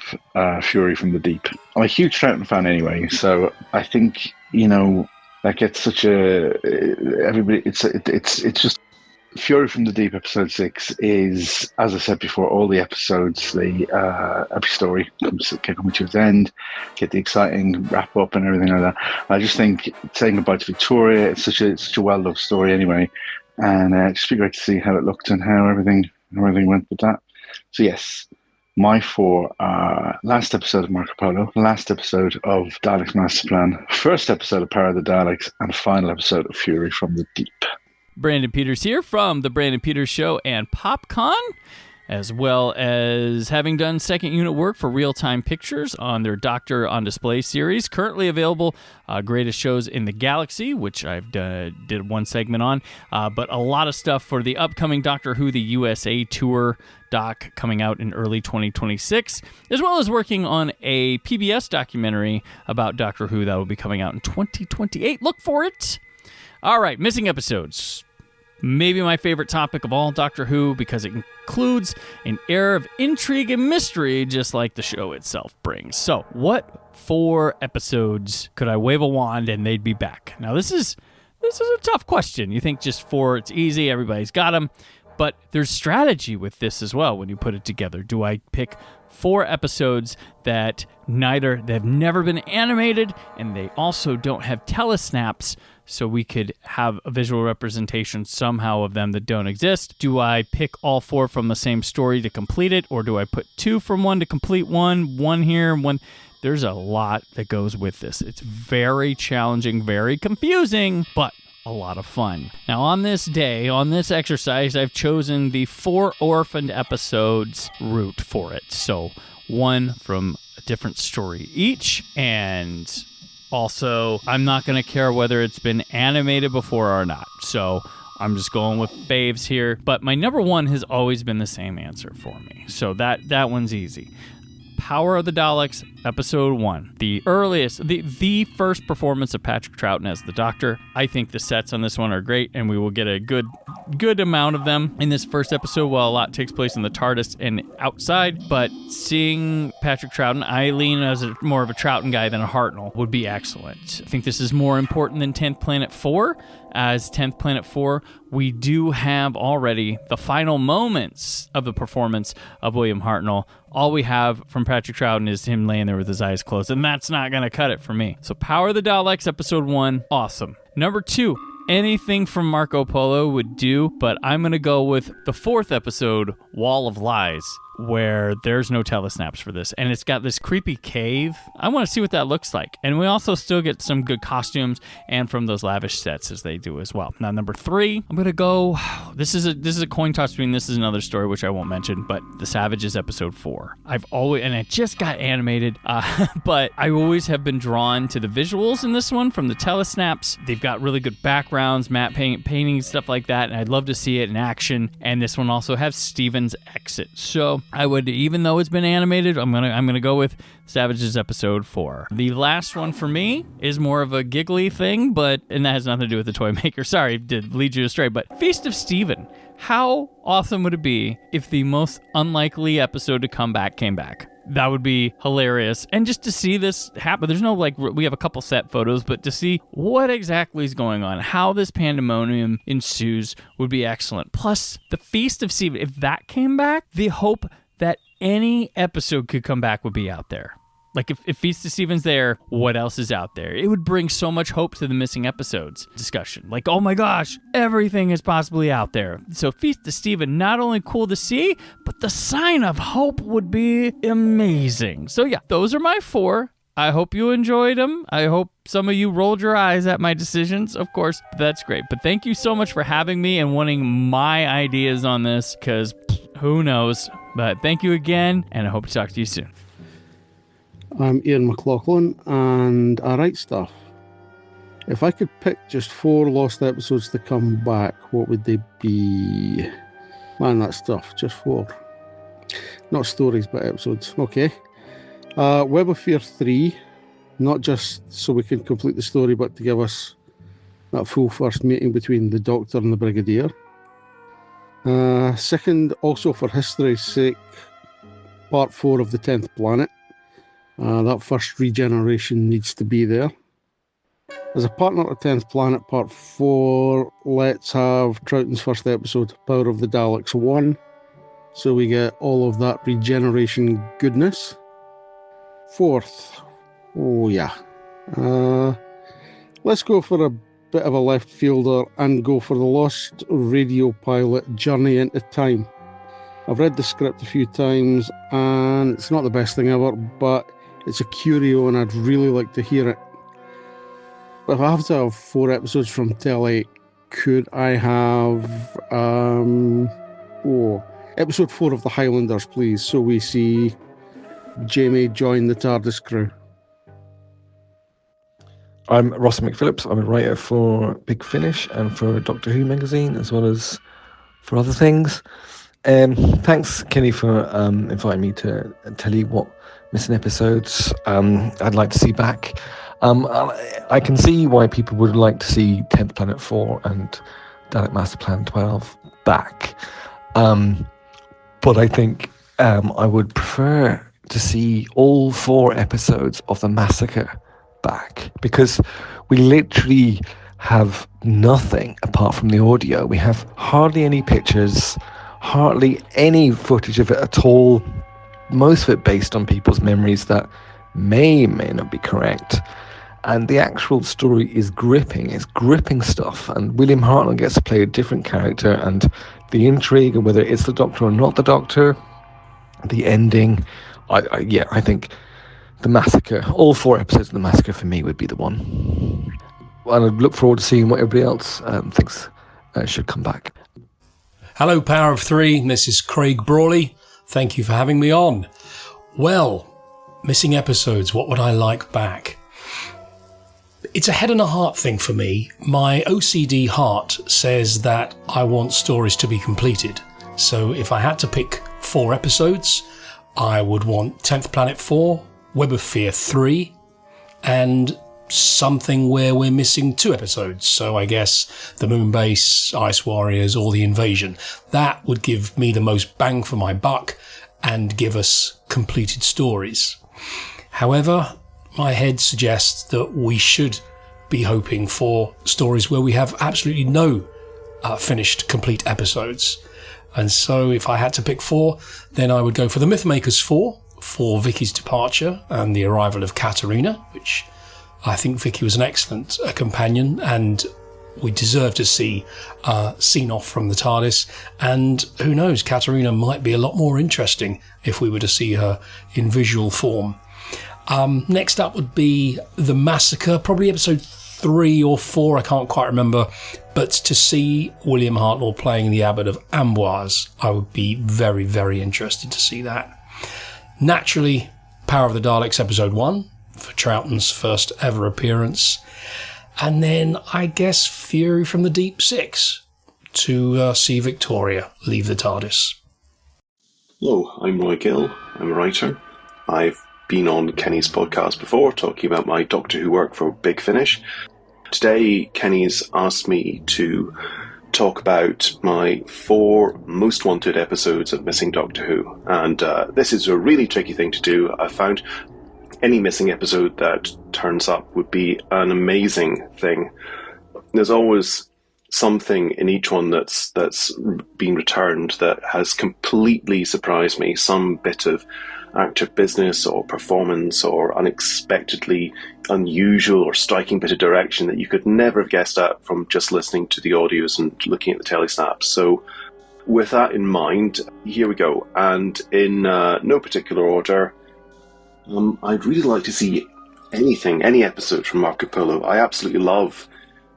Fury from the Deep. I'm a huge Troughton fan anyway, so I think, you know, that gets such a everybody. It's just Fury from the Deep. Episode 6 is, as I said before, all the episodes. Every story comes to its end. Get the exciting wrap up and everything like that. I just think saying goodbye to Victoria. It's such a well loved story anyway, and it's just be great to see how it looked and how everything went with that. So yes, my 4 are last episode of Marco Polo, last episode of Dalek's Master Plan, first episode of Power of the Daleks, and final episode of Fury from the Deep. Brandon Peters here from The Brandon Peters Show and PopCon, as well as having done second unit work for Real Time Pictures on their Doctor on Display series, currently available, Greatest Shows in the Galaxy, which I've did one segment on, but a lot of stuff for the upcoming Doctor Who The USA Tour doc coming out in early 2026, as well as working on a PBS documentary about Doctor Who that will be coming out in 2028. Look for it! All right, missing episodes. Maybe my favorite topic of all Doctor Who, because it includes an air of intrigue and mystery, just like the show itself brings. So, what 4 episodes could I wave a wand and they'd be back? Now, this is a tough question. You think just 4, it's easy, everybody's got them. But there's strategy with this as well when you put it together. Do I pick 4 episodes that they've never been animated, and they also don't have telesnaps, so we could have a visual representation somehow of them that don't exist? Do I pick all 4 from the same story to complete it, or do I put 2 from one to complete one here, one? There's a lot that goes with this. It's very challenging, very confusing, but a lot of fun. Now, on this day, on this exercise, I've chosen the 4 orphaned episodes route for it. So, 1 from a different story each, and also, I'm not going to care whether it's been animated before or not. So, I'm just going with faves here. But my number one has always been the same answer for me. So that one's easy. Power of the Daleks, Episode 1. The earliest, the first performance of Patrick Troughton as the Doctor. I think the sets on this one are great, and we will get a good amount of them in this first episode, while a lot takes place in the TARDIS and outside. But seeing Patrick Troughton, I lean as more of a Troughton guy than a Hartnell, would be excellent. I think this is more important than 10th Planet 4. As 10th Planet 4, we do have already the final moments of the performance of William Hartnell. All we have from Patrick Troughton is him laying there with his eyes closed, and that's not going to cut it for me. So Power of the Daleks, Episode 1, awesome. Number 2, anything from Marco Polo would do, but I'm going to go with the 4th episode, Wall of Lies, where there's no telesnaps for this, and it's got this creepy cave. I want to see what that looks like. And we also still get some good costumes and from those lavish sets as they do as well. Now, number 3, I'm gonna go. This is a coin toss between this is another story which I won't mention, but The Savages, Episode 4. And it just got animated, but I always have been drawn to the visuals in this one from the telesnaps. They've got really good backgrounds, matte painting, stuff like that, and I'd love to see it in action. And this one also has Steven's exit, so I would, even though it's been animated, I'm gonna go with Savages Episode 4. The last one for me is more of a giggly thing, and that has nothing to do with the toy maker. Sorry, did lead you astray, but Feast of Stephen. How awesome would it be if the most unlikely episode to come back came back? That would be hilarious. And just to see this happen, there's no, we have a couple set photos, but to see what exactly is going on, how this pandemonium ensues would be excellent. Plus, the Feast of Stephen, if that came back, the hope that any episode could come back would be out there. Like, if Feast of Stephen's there, what else is out there? It would bring so much hope to the missing episodes discussion. Like, oh my gosh, everything is possibly out there. So Feast of Stephen, not only cool to see, but the sign of hope would be amazing. So yeah, those are my 4. I hope you enjoyed them. I hope some of you rolled your eyes at my decisions. Of course, that's great. But thank you so much for having me and wanting my ideas on this, because who knows? But thank you again, and I hope to talk to you soon. I'm Ian McLaughlin, and I write stuff. If I could pick just 4 lost episodes to come back, what would they be? Man, that's tough. Just 4. Not stories, but episodes. Okay. Web of Fear 3, not just so we can complete the story, but to give us that full first meeting between the Doctor and the Brigadier. Second, also for history's sake, Part 4 of the 10th Planet. That first regeneration needs to be there. As a partner to 10th Planet, Part 4, let's have Troughton's first episode, Power of the Daleks 1, so we get all of that regeneration goodness. 4th, oh yeah, let's go for a bit of a left fielder and go for the Lost Radio Pilot, Journey into Time. I've read the script a few times and it's not the best thing ever, but it's a curio and I'd really like to hear it. But if I have to have 4 episodes from telly, could I have episode 4 of The Highlanders, please, so we see Jamie join the TARDIS crew. I'm Ross McPhillips. I'm a writer for Big Finish and for Doctor Who magazine, as well as for other things. Thanks, Kenny, for inviting me to tell you what missing episodes I'd like to see back. I can see why people would like to see 10th Planet 4 and Dalek Master Plan 12 back. But I think I would prefer to see all 4 episodes of The Massacre back, because we literally have nothing apart from the audio. We have hardly any pictures, hardly any footage of it at all, most of it based on people's memories that may not be correct. And the actual story is gripping. It's gripping stuff. And William Hartnell gets to play a different character, and the intrigue of whether it's the Doctor or not the Doctor, the ending, I think The Massacre, all 4 episodes of The Massacre for me would be the one. And I look forward to seeing what everybody else thinks should come back. Hello, Power of 3. This is Craig Brawley. Thank you for having me on. Well, missing episodes, what would I like back? It's a head and a heart thing for me. My OCD heart says that I want stories to be completed. So if I had to pick 4 episodes, I would want 10th Planet 4, Web of Fear 3, and something where we're missing 2 episodes. So I guess the Moonbase, Ice Warriors, or the Invasion. That would give me the most bang for my buck and give us completed stories. However, my head suggests that we should be hoping for stories where we have absolutely no finished complete episodes. And so if I had to pick 4, then I would go for the Mythmakers 4, for Vicky's departure and the arrival of Katerina, which I think Vicky was an excellent companion, and we deserve to see seen off from the TARDIS. And who knows, Katerina might be a lot more interesting if we were to see her in visual form. Next up would be The Massacre, probably episode 3 or 4, I can't quite remember. But to see William Hartnell playing the Abbot of Amboise, I would be very, very interested to see that. Naturally, Power of the Daleks episode 1, for Troughton's first ever appearance. And then, I guess, Fury from the Deep 6, to see Victoria leave the TARDIS. Hello, I'm Roy Gill. I'm a writer. I've been on Kenny's podcast before, talking about my Doctor Who work for Big Finish. Today, Kenny's asked me to talk about my 4 most wanted episodes of Missing Doctor Who. And this is a really tricky thing to do. I found any missing episode that turns up would be an amazing thing. There's always something in each one that's been returned that has completely surprised me. Some bit of actor business or performance or unexpectedly unusual or striking bit of direction that you could never have guessed at from just listening to the audios and looking at the telesnaps. So with that in mind, here we go. And in no particular order, I'd really like to see any episode from Marco Polo. I absolutely love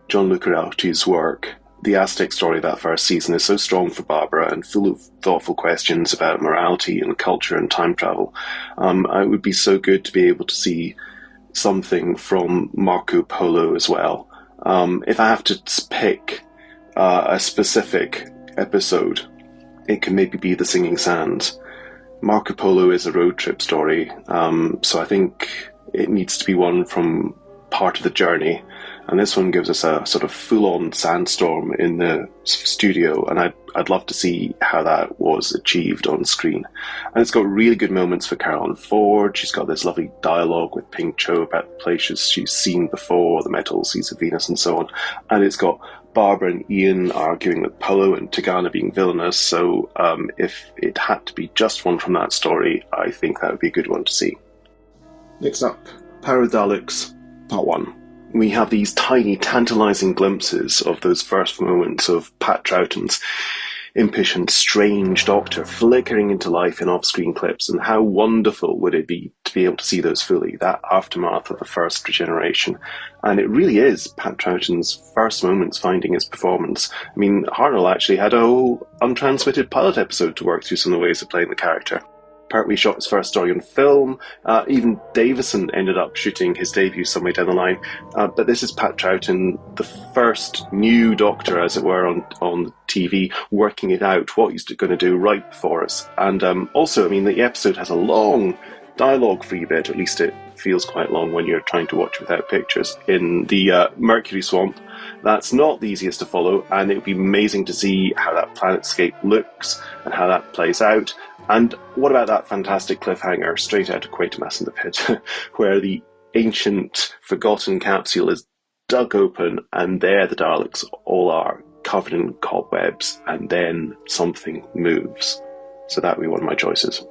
John Lucarelti's work. The Aztec story of that first season is so strong for Barbara and full of thoughtful questions about morality and culture and time travel. It would be so good to be able to see something from Marco Polo as well. If I have to pick a specific episode, it can maybe be The Singing Sands. Marco Polo is a road trip story, so I think it needs to be one from part of the journey. And this one gives us a sort of full-on sandstorm in the studio, and I'd love to see how that was achieved on screen. And it's got really good moments for Caroline Ford. She's got this lovely dialogue with Ping Cho about the places she's seen before, the metal seas of Venus and so on. And it's got Barbara and Ian arguing with Polo and Tagana being villainous. So if it had to be just one from that story, I think that would be a good one to see. Next up, Power of the Daleks, Part 1. We have these tiny, tantalising glimpses of those first moments of Pat Troughton's impish and strange Doctor flickering into life in off-screen clips, and how wonderful would it be to be able to see those fully, that aftermath of the first regeneration. And it really is Pat Troughton's first moments finding his performance. I mean, Hartnell actually had a whole untransmitted pilot episode to work through some of the ways of playing the character. Pertwee shot his first story on film. Even Davison ended up shooting his debut some way down the line. But this is Pat Troughton, the first new Doctor, as it were, on TV, working it out, what he's going to do right before us. And also, I mean, the episode has a long dialogue-free bit, at least it feels quite long when you're trying to watch without pictures, in the Mercury Swamp. That's not the easiest to follow, and it would be amazing to see how that planetscape looks and how that plays out. And what about that fantastic cliffhanger straight out of Quatermass in the Pit, where the ancient forgotten capsule is dug open and there the Daleks all are, covered in cobwebs, and then something moves. So that would be one of my choices.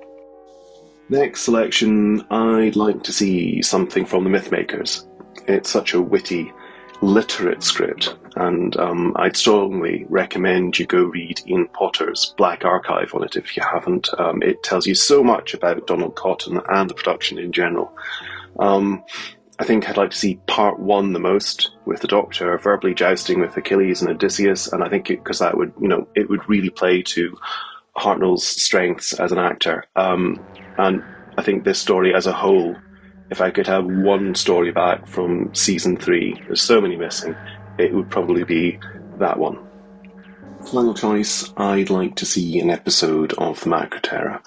Next selection, I'd like to see something from the Mythmakers. It's such a witty, literate script, and I'd strongly recommend you go read Ian Potter's Black Archive on it if you haven't. It tells you so much about Donald Cotton and the production in general. I think I'd like to see part 1 the most, with the Doctor verbally jousting with Achilles and Odysseus, and I think because that would, it would really play to Hartnell's strengths as an actor. And I think this story as a whole if I could have one story back from season 3, there's so many missing, it would probably be that one. Final choice, I'd like to see an episode of the Macro Terror.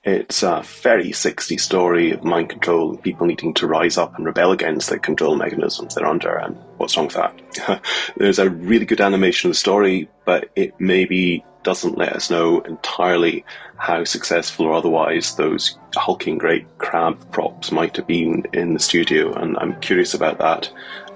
It's a very 60s story of mind control and people needing to rise up and rebel against the control mechanisms they're under, and what's wrong with that? There's a really good animation of the story, but it maybe doesn't let us know entirely how successful or otherwise those hulking great crab props might have been in the studio, and I'm curious about that.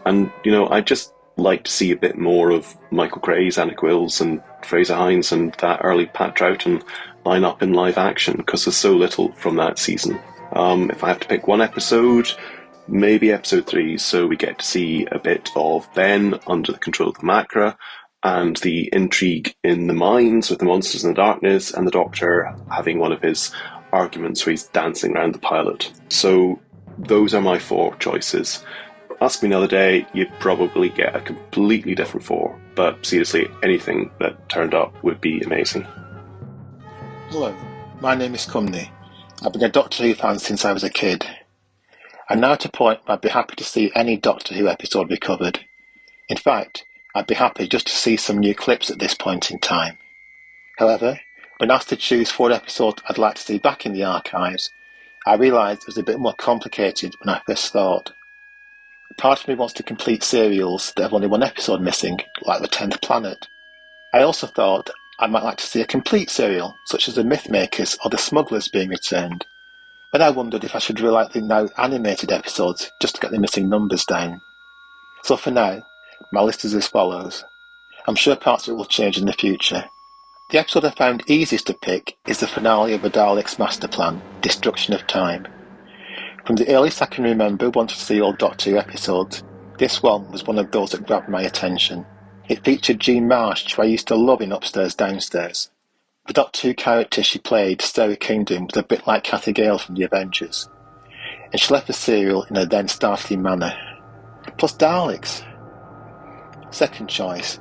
And, I'd just like to see a bit more of Michael Gray's Anna Quills and Fraser Hines and that early Pat Troughton line up in live action, because there's so little from that season. If I have to pick one episode, maybe episode 3, so we get to see a bit of Ben under the control of the Macra, and the intrigue in the mines with the monsters in the darkness, and the Doctor having one of his arguments where he's dancing around the pilot. So those are my 4 choices. Ask me another day, you'd probably get a completely different 4, but seriously, anything that turned up would be amazing. Hello, my name is Cumney. I've been a Doctor Who fan since I was a kid. I'm now at a point where I'd be happy to see any Doctor Who episode recovered. In fact, I'd be happy just to see some new clips at this point in time. However, when asked to choose 4 episodes I'd like to see back in the archives, I realised it was a bit more complicated than I first thought. Part of me wants to complete serials that have only 1 episode missing, like The 10th Planet. I also thought I might like to see a complete serial, such as The Mythmakers or The Smugglers being returned. But I wondered if I should relight the now animated episodes just to get the missing numbers down. So for now, my list is as follows. I'm sure parts of it will change in the future. The episode I found easiest to pick is the finale of the Daleks' master plan, Destruction of Time. From the earliest I can remember wanting to see old Doctor Who episodes, this one was one of those that grabbed my attention. It featured Jean Marsh, who I used to love in Upstairs Downstairs. The Doctor Who character she played, Sarah Kingdom, was a bit like Cathy Gale from The Avengers, and she left the serial in a then startling manner. Plus Daleks. Second choice.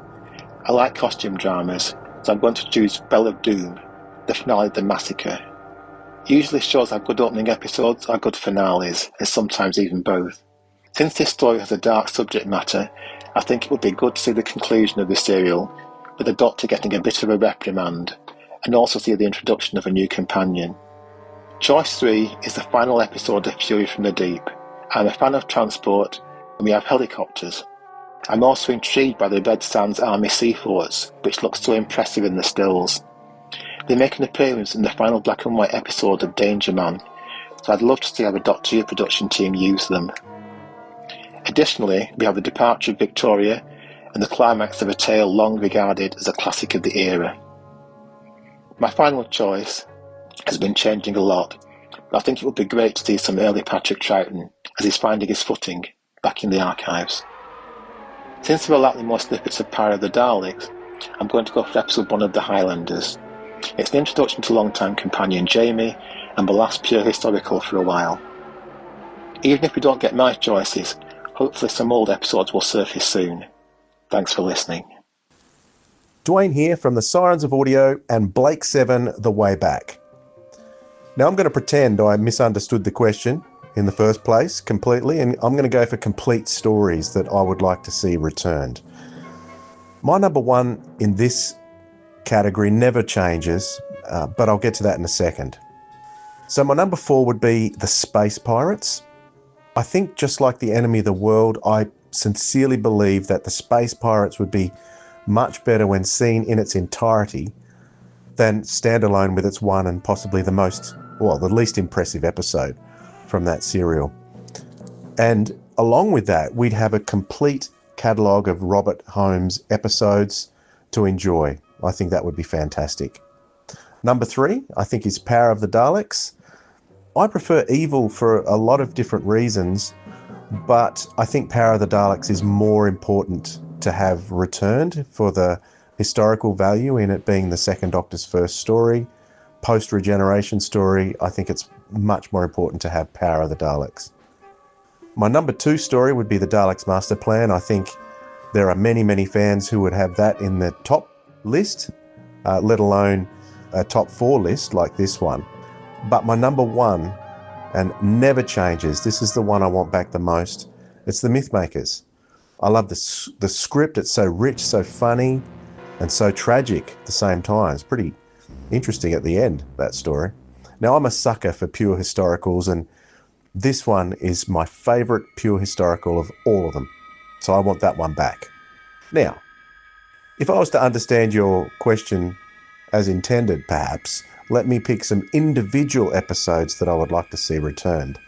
I like costume dramas, so I'm going to choose Bell of Doom, the finale of The Massacre. Usually shows have good opening episodes or good finales, and sometimes even both. Since this story has a dark subject matter, I think it would be good to see the conclusion of the serial, with the Doctor getting a bit of a reprimand, and also see the introduction of a new companion. Choice 3 is the final episode of Fury from the Deep. I'm a fan of transport, and we have helicopters. I'm also intrigued by the Red Sands Army Seaforts, which looks so impressive in the stills. They make an appearance in the final black and white episode of Danger Man, so I'd love to see how the Doctor Who production team use them. Additionally, we have the departure of Victoria and the climax of a tale long regarded as a classic of the era. My final choice has been changing a lot, but I think it would be great to see some early Patrick Troughton as he's finding his footing back in the archives. Since there are likely more snippets of Power of the Daleks, I'm going to go for episode 1 of The Highlanders. It's the introduction to long-time companion Jamie and the last pure historical for a while. Even if we don't get my choices, hopefully some old episodes will surface soon. Thanks for listening. Dwayne here from the Sirens of Audio and Blake 7 The Way Back. Now I'm going to pretend I misunderstood the question in the first place completely, and I'm going to go for complete stories that I would like to see returned. My number 1 in this category never changes, but I'll get to that in a second. So my number 4 would be The Space Pirates. I think just like The Enemy of the World, I sincerely believe that The Space Pirates would be much better when seen in its entirety than standalone with its one and possibly the least impressive episode from that serial. And along with that, we'd have a complete catalogue of Robert Holmes episodes to enjoy. I think that would be fantastic. Number 3, I think, is Power of the Daleks. I prefer Evil for a lot of different reasons, but I think Power of the Daleks is more important to have returned for the historical value in it being the second Doctor's first story. Post-regeneration story, I think it's much more important to have Power of the Daleks. My number 2 story would be the Daleks Master Plan. I think there are many, many fans who would have that in the top list, let alone a top 4 list like this one. But my number 1 and never changes. This is the one I want back the most. It's The Mythmakers. I love the script. It's so rich, so funny, and so tragic at the same time. It's pretty interesting at the end, that story. Now, I'm a sucker for pure historicals, and this one is my favourite pure historical of all of them. So I want that one back. Now, if I was to understand your question as intended, perhaps, let me pick some individual episodes that I would like to see returned.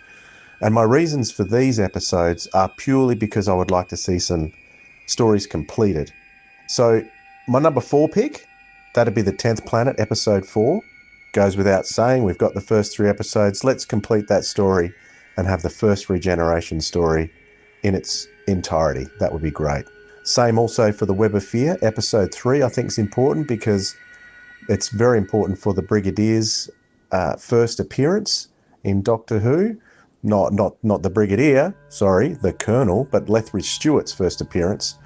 And my reasons for these episodes are purely because I would like to see some stories completed. So my number 4 pick, that'd be The 10th Planet, episode 4. Goes without saying, we've got the first 3 episodes. Let's complete that story and have the first regeneration story in its entirety. That would be great. Same also for The Web of Fear, episode 3. I think it's important because it's very important for the Brigadier's first appearance in Doctor Who. Not the Brigadier, sorry, the Colonel, but Lethbridge Stewart's first appearance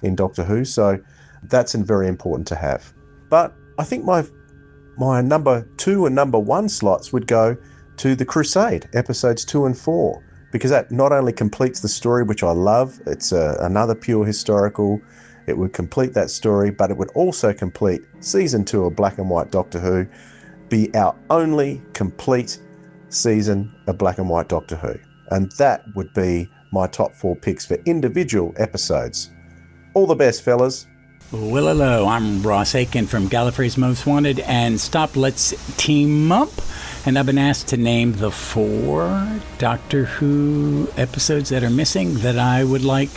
in Doctor Who. So that's very important to have. But I think my number 2 and number 1 slots would go to The Crusade, episodes 2 and 4, because that not only completes the story, which I love, it's another pure historical, it would complete that story, but it would also complete season 2 of Black and White Doctor Who, be our only complete season of Black and White Doctor Who. And that would be my top 4 picks for individual episodes. All the best, fellas. Well, hello, I'm Ross Aiken from Gallifrey's Most Wanted and Stop Let's Team Up. And I've been asked to name the 4 Doctor Who episodes that are missing that I would like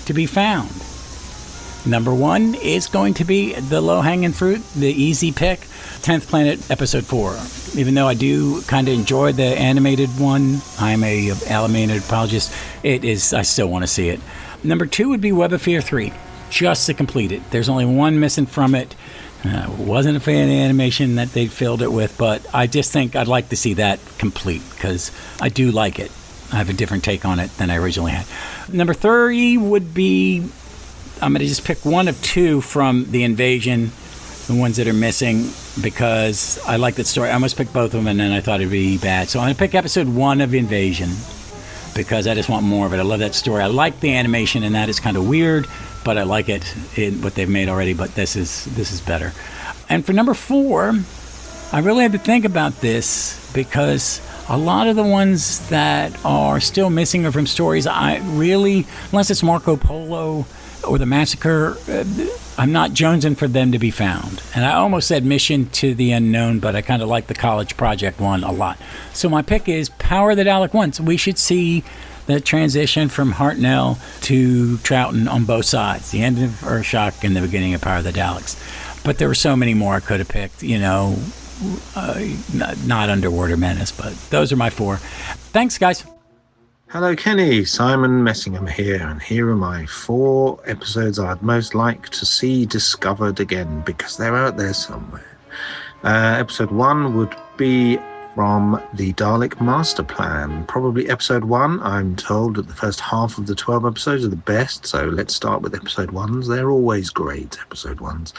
to be found. Number 1 is going to be the low-hanging fruit, the easy pick, 10th Planet, episode 4. Even though I do kind of enjoy the animated one, I'm a animated apologist, I still want to see it. Number 2 would be Web of Fear 3. Just to complete it. There's only one missing from it. Wasn't a fan of the animation that they filled it with, but I just think I'd like to see that complete because I do like it. I have a different take on it than I originally had. Number 3 would be, I'm going to just pick one of 2 from The Invasion, the ones that are missing, because I like that story. I almost picked both of them and then I thought it'd be bad. So I'm going to pick episode 1 of Invasion because I just want more of it. I love that story. I like the animation and that is kind of weird, but I like it in what they've made already, but this is better. And for number 4, I really had to think about this because a lot of the ones that are still missing are from stories I really, unless it's Marco Polo or The Massacre, I'm not jonesing for them to be found. And I almost said Mission to the Unknown, but I kind of like the College Project one a lot. So my pick is Power of the Dalek Once. We should see the transition from Hartnell to Troughton on both sides. The end of Earthshock and the beginning of Power of the Daleks. But there were so many more I could have picked, not Underwater Menace, but those are my 4. Thanks, guys. Hello, Kenny. Simon Messingham here, and here are my 4 episodes I'd most like to see discovered again, because they're out there somewhere. Episode 1 would be from the Dalek Master Plan. Probably episode 1. I'm told that the first half of the 12 episodes are the best, so let's start with episode 1s. They're always great, episode 1s.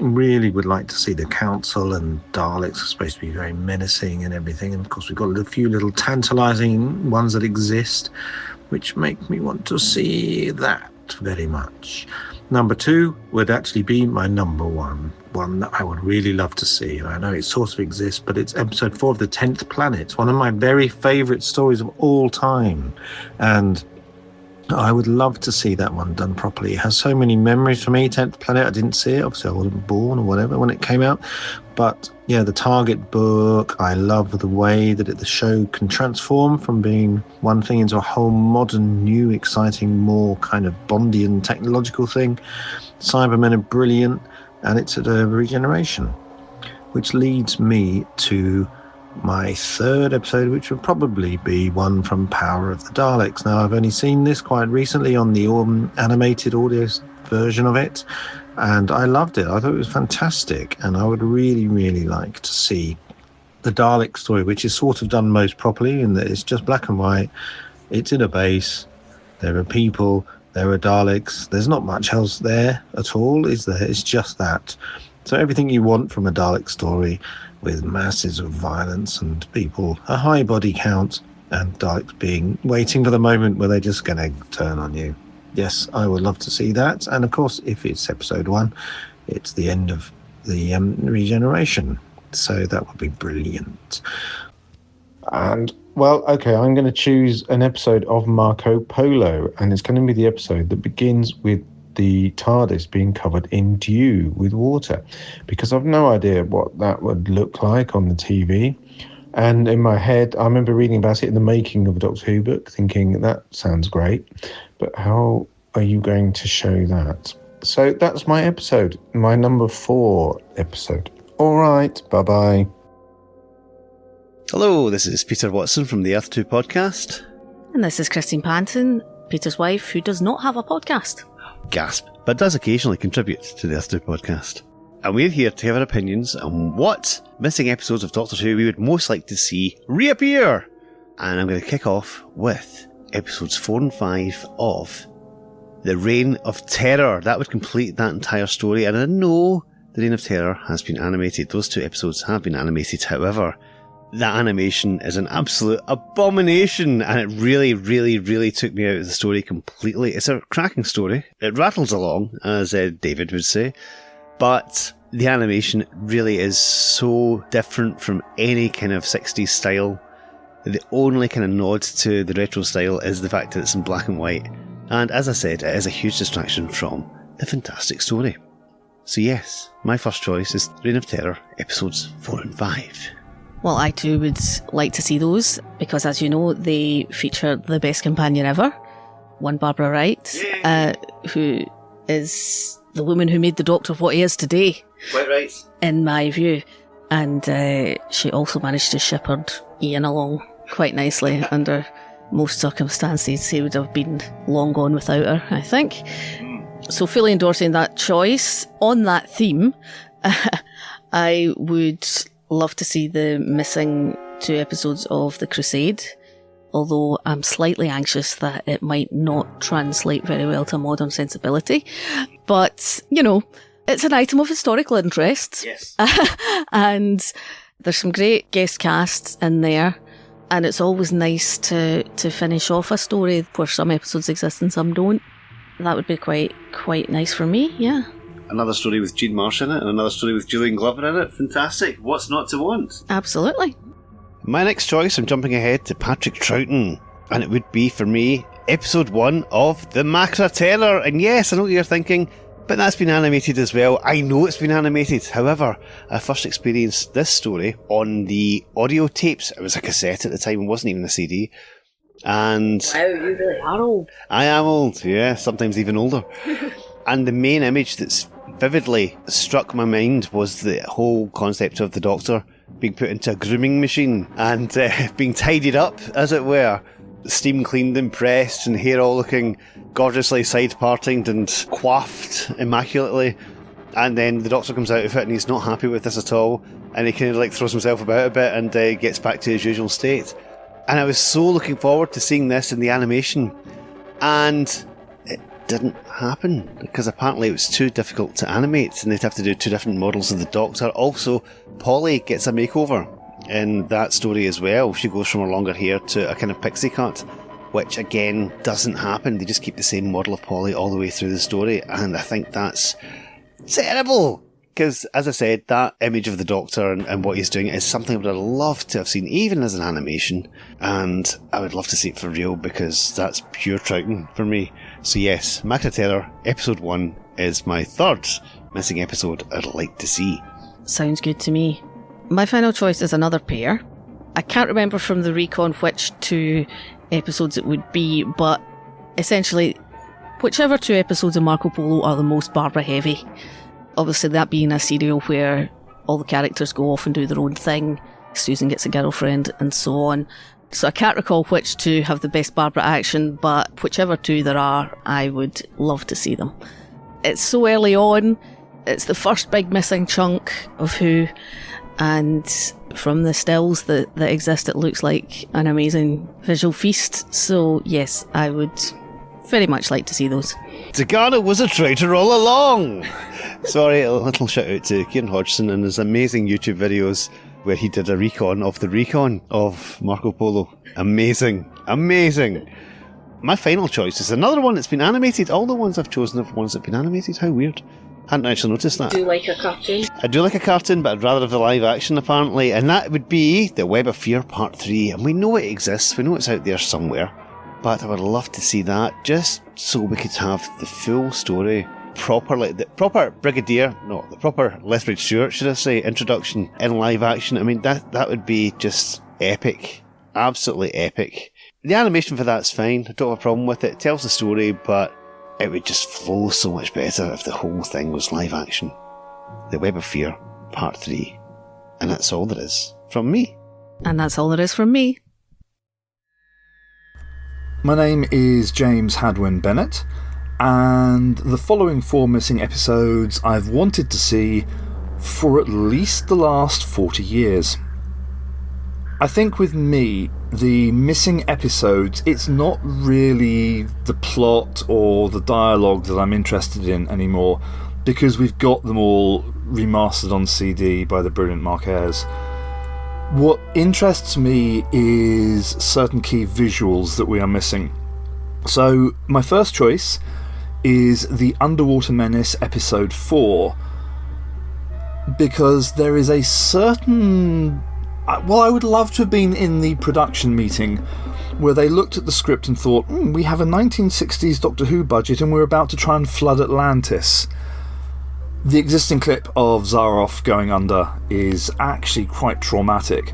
Really would like to see the Council, and Daleks are supposed to be very menacing and everything, and of course we've got a few little tantalizing ones that exist, which make me want to see that very much. Number 2 would actually be my number 1 that I would really love to see. I know it sort of exists, but it's episode 4 of The 10th Planet. It's one of my very favourite stories of all time, and I would love to see that one done properly. It has so many memories for me, 10th Planet. I didn't see it, obviously I wasn't born or whatever when it came out, but yeah, the Target book, I love the way that the show can transform from being one thing into a whole modern, new, exciting, more kind of Bondian technological thing. Cybermen are brilliant, and it's at a regeneration, which leads me to my 3rd episode, which would probably be one from Power of the Daleks. Now, I've only seen this quite recently on the animated audio version of it, and I loved it. I thought it was fantastic, and I would really, really like to see the Dalek story, which is sort of done most properly in that it's just black and white. It's in a base. There are people. There are Daleks. There's not much else there at all, is there? It's just that. So everything you want from a Dalek story, with masses of violence and people, a high body count, and Daleks waiting for the moment where they're just going to turn on you. Yes, I would love to see that. And of course, if it's episode 1, it's the end of the regeneration. So that would be brilliant. And, well, okay, I'm going to choose an episode of Marco Polo, and it's going to be the episode that begins with the TARDIS being covered in dew with water, because I've no idea what that would look like on the TV. And in my head, I remember reading about it in the making of a Doctor Who book, thinking that sounds great, but how are you going to show that? So that's my episode, my number 4 episode. All right, bye-bye. Hello, this is Peter Watson from the Earth 2 podcast. And this is Christine Panton, Peter's wife, who does not have a podcast. Gasp, but does occasionally contribute to the Earth 2 podcast. And we're here to give our opinions on what missing episodes of Doctor Who we would most like to see reappear. And I'm going to kick off with episodes 4 and 5 of The Reign of Terror. That would complete that entire story. And I know The Reign of Terror has been animated. Those 2 episodes have been animated. However, that animation is an absolute abomination, and it really, really, really took me out of the story completely. It's a cracking story. It rattles along, as David would say, but the animation really is so different from any kind of 60s style. The only kind of nod to the retro style is the fact that it's in black and white. And as I said, it is a huge distraction from the fantastic story. So yes, my first choice is Reign of Terror, episodes 4 and 5. Well, I too would like to see those, because as you know, they feature the best companion ever, one Barbara Wright, who is the woman who made the Doctor what he is today. Quite right. In my view. And she also managed to shepherd Ian along quite nicely under most circumstances. He would have been long gone without her, I think. So fully endorsing that choice. On that theme, I would love to see the missing 2 episodes of The Crusade, although I'm slightly anxious that it might not translate very well to modern sensibility. But, you know, it's an item of historical interest. Yes. And there's some great guest casts in there. And it's always nice to finish off a story where some episodes exist and some don't. That would be quite nice for me, yeah. Another story with Jean Marsh in it, and another story with Julian Glover in it. Fantastic. What's not to want? Absolutely. My next choice, I'm jumping ahead to Patrick Troughton, and it would be, for me, episode 1 of The Macra Terror. And yes, I know what you're thinking, but that's been animated as well. I know it's been animated. However, I first experienced this story on the audio tapes. It was a cassette at the time, it wasn't even a CD. And wow, you really are old. I am old, yeah, sometimes even older. And the main image that's vividly struck my mind was the whole concept of the Doctor being put into a grooming machine and being tidied up, as it were. Steam cleaned and pressed, and hair all looking gorgeously side-partinged and coiffed immaculately. And then the Doctor comes out of it and he's not happy with this at all, and he kind of like throws himself about a bit and gets back to his usual state. And I was so looking forward to seeing this in the animation, and it didn't happen because apparently it was too difficult to animate and they'd have to do 2 different models of the Doctor. Also, Polly gets a makeover in that story as well. She goes from her longer hair to a kind of pixie cut, which again doesn't happen. They just keep the same model of Polly all the way through the story, and I think that's terrible. Because, as I said, that image of the Doctor and what he's doing is something I would have loved to have seen, even as an animation. And I would love to see it for real, because that's pure Troughton for me. So yes, Macra Terror, episode 1, is my 3rd missing episode I'd like to see. Sounds good to me. My final choice is another pair. I can't remember from the recon which 2 episodes it would be, but essentially, whichever 2 episodes of Marco Polo are the most Barbara heavy. Obviously, that being a serial where all the characters go off and do their own thing, Susan gets a girlfriend, and so on. So I can't recall which 2 have the best Barbara action, but whichever 2 there are, I would love to see them. It's so early on, it's the first big missing chunk of Who, and from the stills that exist, it looks like an amazing visual feast. So yes, I would very much like to see those. Tagana was a traitor all along! Sorry, a little shout out to Kieran Hodgson and his amazing YouTube videos where he did a recon of Marco Polo. Amazing. Amazing. My final choice is another one that's been animated. All the ones I've chosen are ones that have been animated. How weird. Hadn't actually noticed that. Do you like a cartoon? I do like a cartoon, but I'd rather have the live action, apparently. And that would be The Web of Fear Part 3. And we know it exists. We know it's out there somewhere. But I would love to see that, just so we could have the full story properly. The proper Lethbridge Stewart, should I say, introduction in live action. I mean, that would be just epic. Absolutely epic. The animation for that's fine. I don't have a problem with it. It tells the story, but it would just flow so much better if the whole thing was live action. The Web of Fear, Part 3. And that's all there is from me. And that's all there is from me. My name is James Hadwin Bennett, and the following 4 missing episodes I've wanted to see for at least the last 40 years. I think with me, the missing episodes, it's not really the plot or the dialogue that I'm interested in anymore, because we've got them all remastered on CD by the brilliant Mark Ayres. What interests me is certain key visuals that we are missing. So my first choice is the Underwater Menace episode 4, because there is a certain... Well, I would love to have been in the production meeting where they looked at the script and thought, we have a 1960s Doctor Who budget and we're about to try and flood Atlantis. The existing clip of Zaroff going under is actually quite traumatic,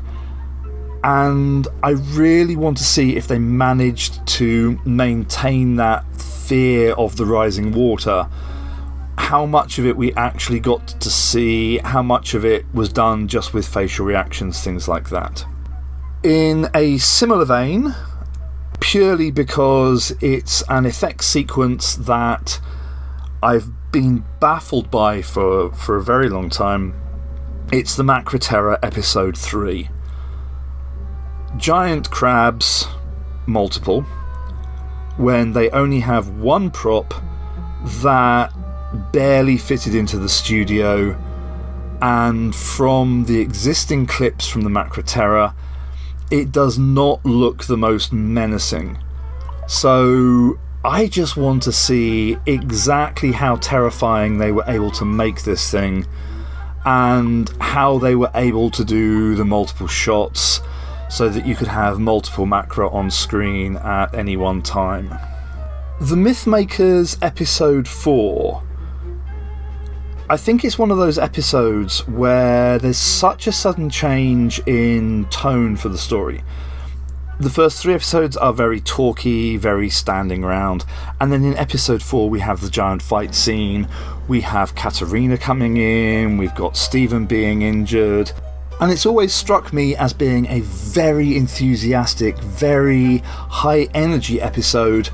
and I really want to see if they managed to maintain that fear of the rising water. How much of it we actually got to see, how much of it was done just with facial reactions, things like that. In a similar vein, purely because it's an effects sequence that I've been baffled by for a very long time, it's the Macra Terror episode 3. Giant crabs, multiple, when they only have one prop that barely fitted into the studio, and from the existing clips from the Macra Terror, it does not look the most menacing. So I just want to see exactly how terrifying they were able to make this thing, and how they were able to do the multiple shots so that you could have multiple Macra on screen at any one time. The Mythmakers episode 4, I think it's one of those episodes where there's such a sudden change in tone for the story. The first 3 episodes are very talky, very standing around, and then in episode 4 we have the giant fight scene, we have Katerina coming in, we've got Stephen being injured, and it's always struck me as being a very enthusiastic, very high energy episode,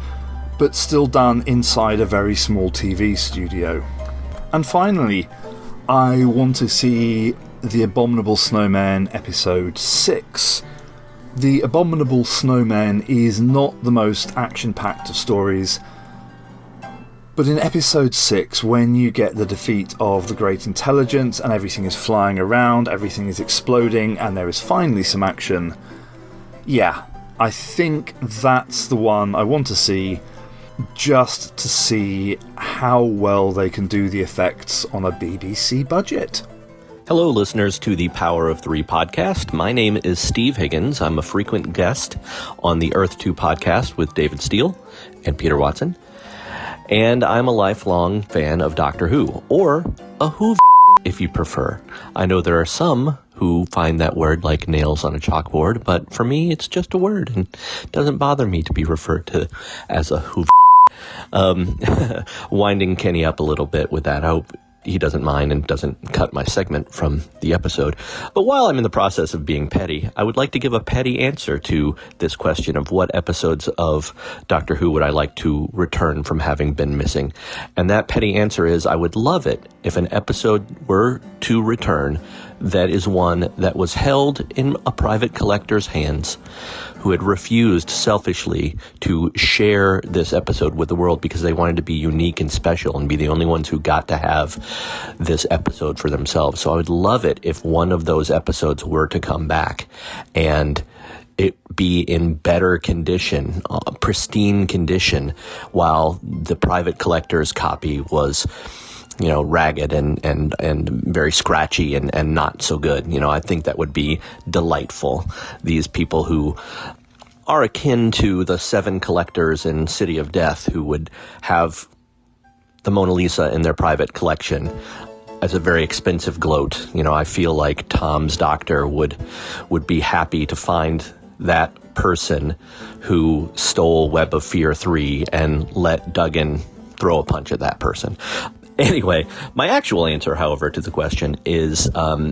but still done inside a very small TV studio. And finally, I want to see The Abominable Snowman episode 6. The Abominable Snowman is not the most action-packed of stories, but in episode 6, when you get the defeat of the Great Intelligence and everything is flying around, everything is exploding, and there is finally some action, yeah, I think that's the one I want to see, just to see how well they can do the effects on a BBC budget. Hello, listeners to the Power of 3 podcast. My name is Steve Higgins. I'm a frequent guest on the Earth 2 podcast with David Steele and Peter Watson. And I'm a lifelong fan of Doctor Who, or a Who if you prefer. I know there are some who find that word like nails on a chalkboard, but for me, it's just a word, and it doesn't bother me to be referred to as a Who. Winding Kenny up a little bit with that. I hope he doesn't mind and doesn't cut my segment from the episode. But while I'm in the process of being petty, I would like to give a petty answer to this question of what episodes of Doctor Who would I like to return from having been missing. And that petty answer is I would love it if an episode were to return that is one that was held in a private collector's hands who had refused selfishly to share this episode with the world because they wanted to be unique and special and be the only ones who got to have this episode for themselves. So I would love it if one of those episodes were to come back and it be in better condition, pristine condition, while the private collector's copy was, ragged and very scratchy and not so good. I think that would be delightful. These people who are akin to the 7 collectors in City of Death who would have the Mona Lisa in their private collection as a very expensive gloat. I feel like Tom's doctor would be happy to find that person who stole Web of Fear 3 and let Duggan throw a punch at that person. Anyway, my actual answer, however, to the question is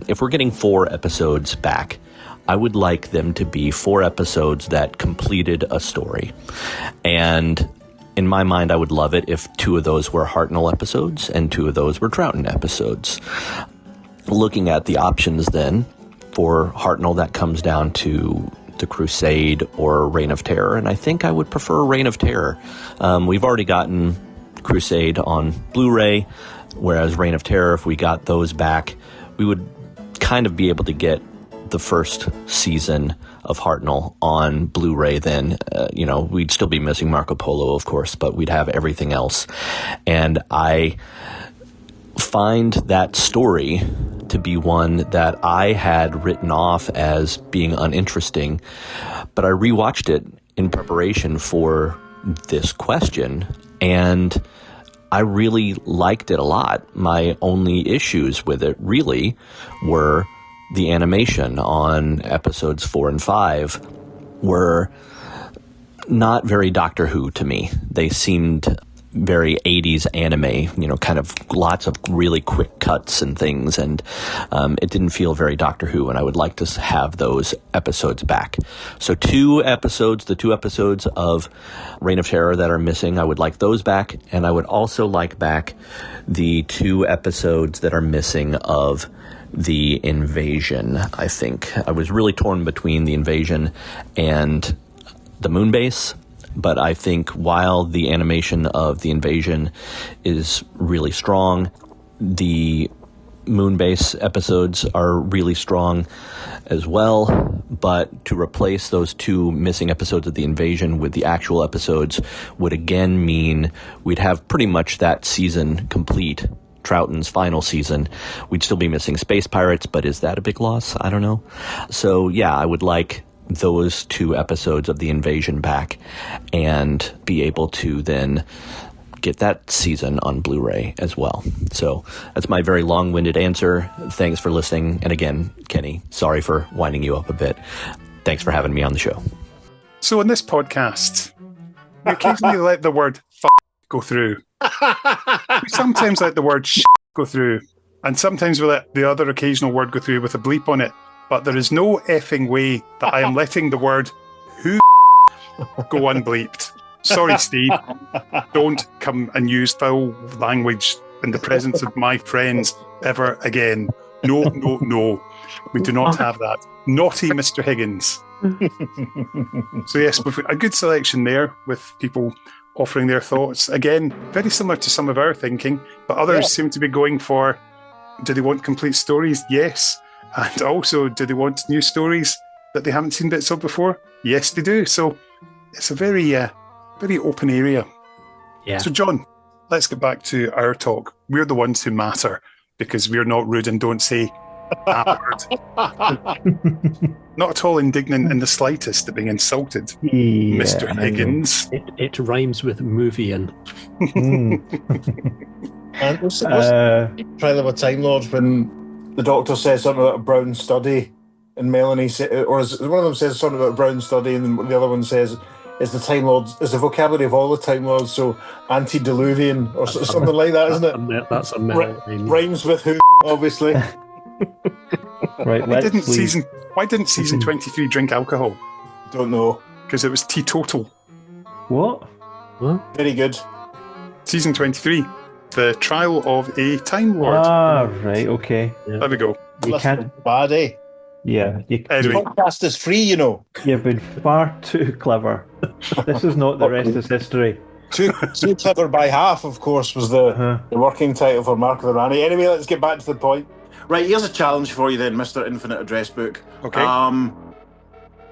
if we're getting 4 episodes back, I would like them to be 4 episodes that completed a story. And in my mind, I would love it if 2 of those were Hartnell episodes and 2 of those were Troughton episodes. Looking at the options then, for Hartnell, that comes down to The Crusade or Reign of Terror, and I think I would prefer Reign of Terror. We've already gotten Crusade on Blu-ray, whereas Reign of Terror, if we got those back, we would kind of be able to get the first season of Hartnell on Blu-ray then. We'd still be missing Marco Polo, of course, but we'd have everything else. And I find that story to be one that I had written off as being uninteresting, but I rewatched it in preparation for this question, and I really liked it a lot. My only issues with it really were the animation on episodes 4 and 5 were not very Doctor Who to me. They seemed very 80s anime, kind of lots of really quick cuts and things, and it didn't feel very Doctor Who, and I would like to have those episodes back. So 2 episodes, the 2 episodes of Reign of Terror that are missing, I would like those back, and I would also like back the 2 episodes that are missing of The Invasion. I think I was really torn between The Invasion and the Moonbase, but I think while the animation of The Invasion is really strong, the Moonbase episodes are really strong as well. But to replace those 2 missing episodes of The Invasion with the actual episodes would again mean we'd have pretty much that season complete, Troughton's final season. We'd still be missing Space Pirates, but is that a big loss? I don't know. So yeah, I would like those 2 episodes of The Invasion back and be able to then get that season on Blu-ray as well. So that's my very long-winded answer. Thanks for listening. And again, Kenny, sorry for winding you up a bit. Thanks for having me on the show. So in this podcast, we occasionally let the word go through. We sometimes let the word go through, and sometimes we let the other occasional word go through with a bleep on it. But there is no effing way that I am letting the word who go unbleeped. Sorry, Steve. Don't come and use foul language in the presence of my friends ever again. No, no, no. We do not have that. Naughty Mr. Higgins. So yes, we've got a good selection there with people offering their thoughts. Again, very similar to some of our thinking, but others seem to be going for, do they want complete stories? Yes. And also, do they want new stories that they haven't seen bits of before? Yes, they do. So it's a very, very open area. Yeah. So John, let's get back to our talk. We're the ones who matter because we're not rude and don't say that word. Not at all indignant in the slightest at being insulted, Mr. Higgins. It rhymes with movie and. And what's Trial of a Time Lord when the Doctor says something about a brown study, and Melanie one of them says something about a brown study, and the other one says, "Is the Time Lords? Is the vocabulary of all the Time Lords so antediluvian or something like that, isn't it?" That's a rhymes with who, obviously. Right. Why didn't season 23 drink alcohol? Don't know. Because it was teetotal. What? Very good. Season 23. The Trial of a Time Lord. Ah, right, okay. There we go. You can't. Bad, eh? Yeah. Podcast is free, you know. You've been far too clever. This is not the rest is history. Too clever by half, of course, was the working title for Mark of the Rani. Anyway, let's get back to the point. Right, here's a challenge for you then, Mr. Infinite Address Book. Okay.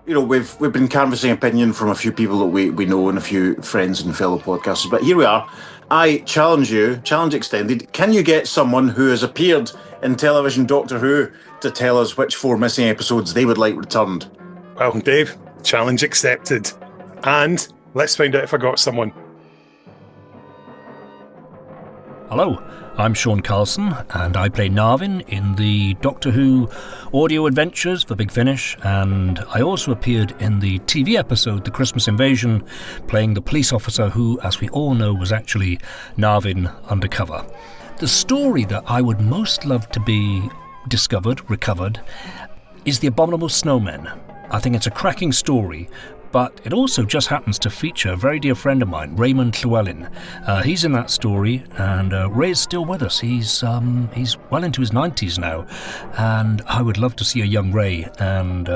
You know, we've been canvassing opinion from a few people that we know and a few friends and fellow podcasters, but here we are. I challenge you, challenge extended. Can you get someone who has appeared in television Doctor Who to tell us which 4 missing episodes they would like returned? Well, Dave, challenge accepted. And let's find out if I got someone. Hello, I'm Sean Carlson, and I play Narvin in the Doctor Who audio adventures for Big Finish, and I also appeared in the TV episode The Christmas Invasion, playing the police officer who, as we all know, was actually Narvin undercover. The story that I would most love to be recovered, is The Abominable Snowmen. I think it's a cracking story, but it also just happens to feature a very dear friend of mine, Raymond Llewellyn. He's in that story, and Ray is still with us. He's well into his 90s now, and I would love to see a young Ray, and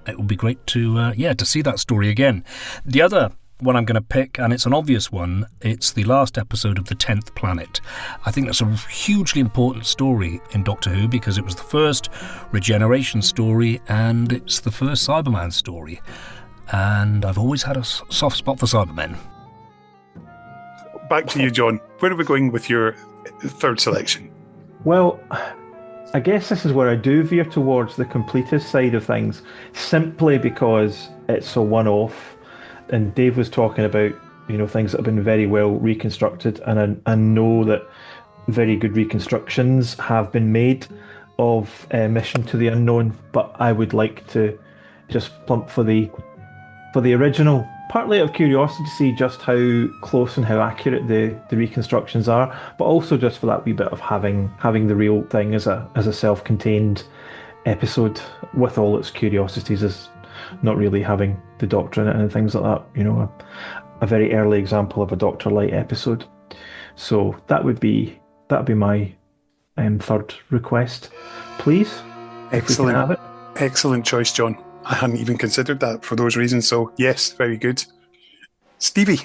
it would be great to see that story again. The other one I'm going to pick, and it's an obvious one, it's the last episode of The 10th Planet. I think that's a hugely important story in Doctor Who because it was the first regeneration story and it's the first Cyberman story. And I've always had a soft spot for Cybermen. Back to you, John. Where are we going with your third selection? Well, I guess this is where I do veer towards the completist side of things, simply because it's a one-off. And Dave was talking about, things that have been very well reconstructed, and I know that very good reconstructions have been made of Mission to the Unknown, but I would like to just plump for the original, partly out of curiosity to see just how close and how accurate the reconstructions are, but also just for that wee bit of having the real thing as a self-contained episode with all its curiosities, as not really having the Doctor in it and things like that. A very early example of a Doctor Light episode. So that would be my third request, please. Excellent. If we can have it. Excellent choice, John. I hadn't even considered that for those reasons. So yes, very good. Stevie.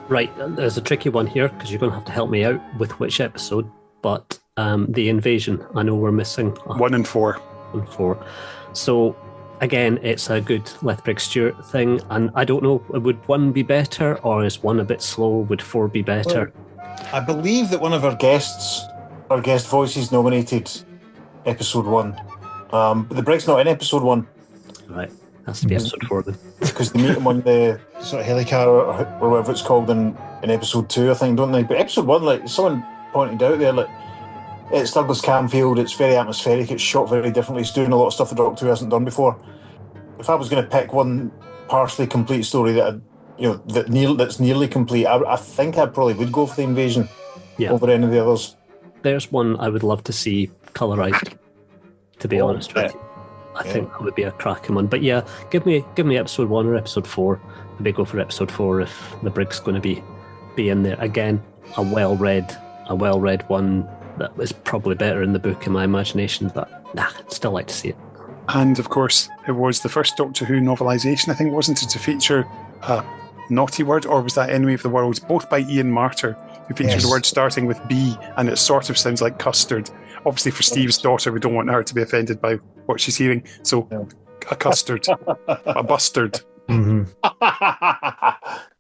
Right, there's a tricky one here because you're going to have to help me out with which episode. But the invasion, I know we're missing 1 and 4. 1 and 4. So again, it's a good Lethbridge Stewart thing, and I don't know, would 1 be better, or is 1 a bit slow? Would 4 be better? Well, I believe that one of our guest voices nominated episode 1. But the Brig's not in episode 1. Right, has to be episode 4 then. Because they meet him on the sort of helicar or whatever it's called in episode 2, I think, don't they? But episode 1, like someone pointed out there, like it's Douglas Camfield, it's very atmospheric, it's shot very differently, it's doing a lot of stuff the Doctor Who hasn't done before. If I was going to pick one partially complete story that that's nearly complete, I think I probably would go for the invasion over any of the others. There's one I would love to see colourised, to be honest with you. I think that would be a cracking one. But yeah, give me episode 1 or episode 4. Maybe go for episode 4 if the Brig's going to be in there. Again, a well-read one that is probably better in the book in my imagination, but I'd still like to see it. And of course, it was the first Doctor Who novelisation, I think, wasn't it, to feature a naughty word, or was that Enemy of the World? Both by Ian Marter, who features a word starting with B, and it sort of sounds like custard. Obviously, for Steve's daughter, we don't want her to be offended by what she's hearing. So, a custard, a bustard. Mm-hmm.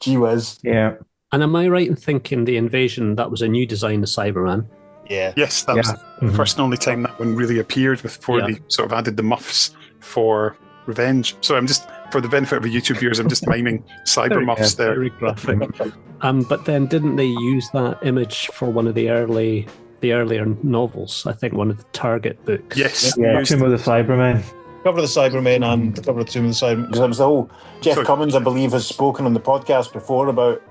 Gee whiz. Yeah. And am I right in thinking the invasion, that was a new design of Cyberman? Yeah. Yes, that was the first and only time that one really appeared before they sort of added the muffs for Revenge. So I'm just, for the benefit of the YouTube viewers, I'm just miming cyber muffs there. Very graphic. But then didn't they use that image for one of the earlier novels? I think one of the Target books. Yes. Yeah, Tomb of the Cybermen. Cover of the Cybermen and the cover of Tomb of the Cybermen. Because it was the whole Jeff Cummins, I believe, has spoken on the podcast before about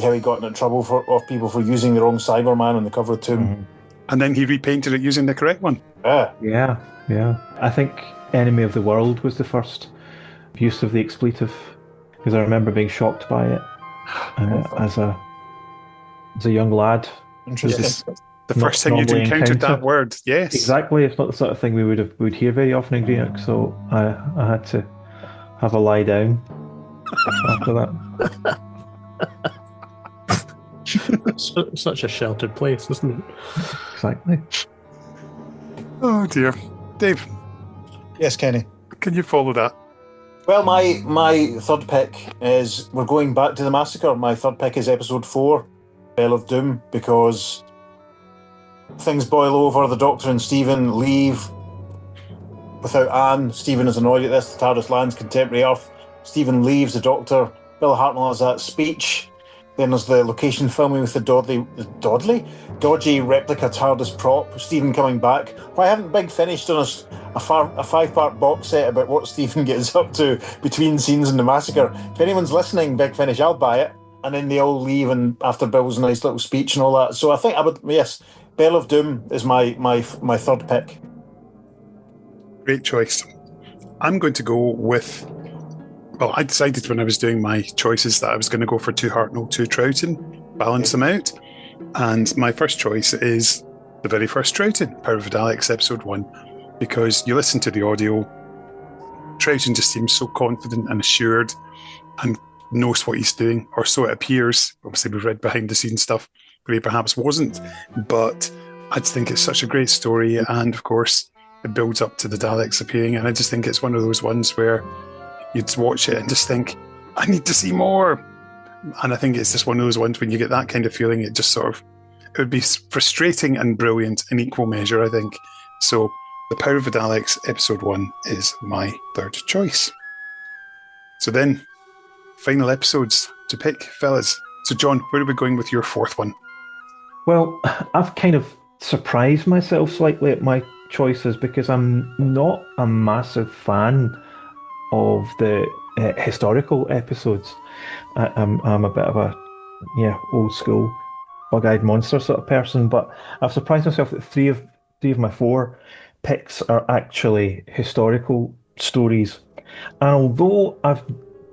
how he got into trouble of people for using the wrong Cyberman on the cover of Tomb. Mm-hmm. And then he repainted it using the correct one. Yeah. I think Enemy of the World was the first use of the expletive, because I remember being shocked by it as a young lad. Interesting. The first time you'd normally encountered encounter. that word, yes. Exactly. It's not the sort of thing we would hear very often in Greenock, so I had to have a lie down after that. Such a sheltered place, isn't it? Exactly. Oh dear. Dave. Yes, Kenny. Can you follow that? Well, my third pick is, we're going back to the massacre. My third pick is episode 4, Bell of Doom, because things boil over. The Doctor and Stephen leave without Anne. Stephen is annoyed at this. The TARDIS lands contemporary Earth. Stephen leaves the Doctor. Bill Hartnell has that speech. Then there's the location filming with the dodgy replica TARDIS prop. Stephen coming back. Why haven't Big Finish done a 5-part box set about what Stephen gets up to between scenes in the massacre? If anyone's listening, Big Finish, I'll buy it. And then they all leave, and after Bill's nice little speech and all that. So I think I would, yes, Bell of Doom is my third pick. Great choice. I'm going to go with... Well, I decided when I was doing my choices that I was going to go for 2 Hartnell, 2 Troughton, balance them out. And my first choice is the very first Troughton, Power of the Daleks, episode 1, because you listen to the audio, Troughton just seems so confident and assured and knows what he's doing, or so it appears. Obviously, we've read behind the scenes stuff where he perhaps wasn't, but I just think it's such a great story. And of course, it builds up to the Daleks appearing. And I just think it's one of those ones where you'd watch it and just think, I need to see more. And I think it's just one of those ones when you get that kind of feeling, it just sort of, it would be frustrating and brilliant in equal measure, I think. So The Power of the Daleks, episode 1 is my third choice. So then, final episodes to pick, fellas. So John, where are we going with your fourth one? Well, I've kind of surprised myself slightly at my choices because I'm not a massive fan of the historical episodes. I'm a bit of a old school bug-eyed monster sort of person, but I've surprised myself that three of my 4 picks are actually historical stories. And although I've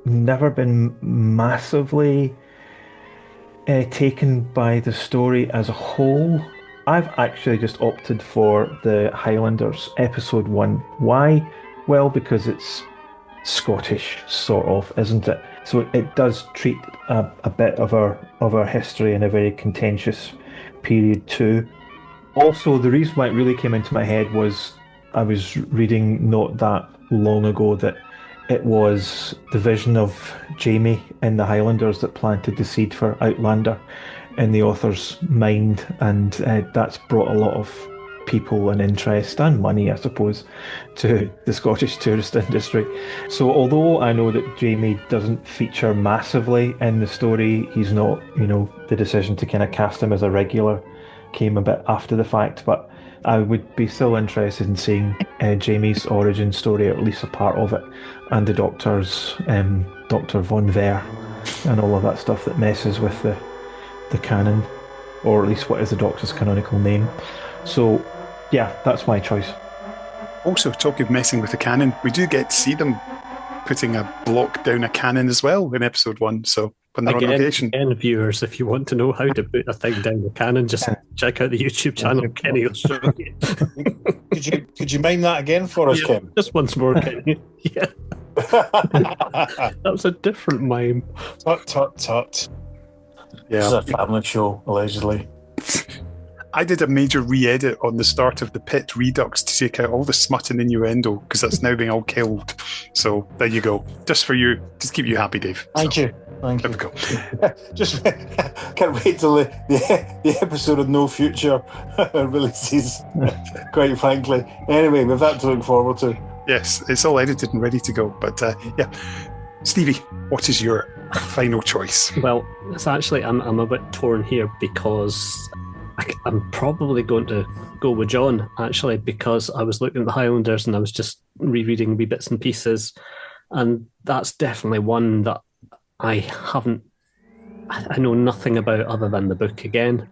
never been massively taken by the story as a whole, I've actually just opted for the Highlanders episode 1. Why? Well, because it's Scottish, sort of, isn't it? So it does treat a bit of our history in a very contentious period too. Also, the reason why it really came into my head was I was reading not that long ago that it was the vision of Jamie in the Highlanders that planted the seed for Outlander in the author's mind, and that's brought a lot of people and interest and money, I suppose, to the Scottish tourist industry. So although I know that Jamie doesn't feature massively in the story, he's not, the decision to kind of cast him as a regular came a bit after the fact, but I would be still interested in seeing Jamie's origin story, or at least a part of it, and the Doctor's Dr. Von Ver and all of that stuff that messes with the canon, or at least what is the Doctor's canonical name. So yeah, that's my choice. Also, talking of messing with the canon, we do get to see them putting a block down a cannon as well in episode 1, so when they're on location. Again, viewers, if you want to know how to put a thing down the cannon, just check out the YouTube channel. Kenny will show you. Could you mime that again for us, Kim? Just once more, Kenny. Yeah. That was a different mime. Tut, tut, tut. Yeah. This is a family show, allegedly. I did a major re-edit on the start of the Pit Redux to take out all the smut and innuendo, because that's now being all killed. So there you go. Just for you, just keep you happy, Dave. Thank you. Thank you. Go. Just can't wait till the episode of No Future releases, quite frankly. Anyway, we've that to look forward to. Yes, it's all edited and ready to go. But yeah, Stevie, what is your final choice? Well, it's actually, I'm a bit torn here because I'm probably going to go with John, actually, because I was looking at the Highlanders and I was just rereading wee bits and pieces, and that's definitely one that I know nothing about other than the book again,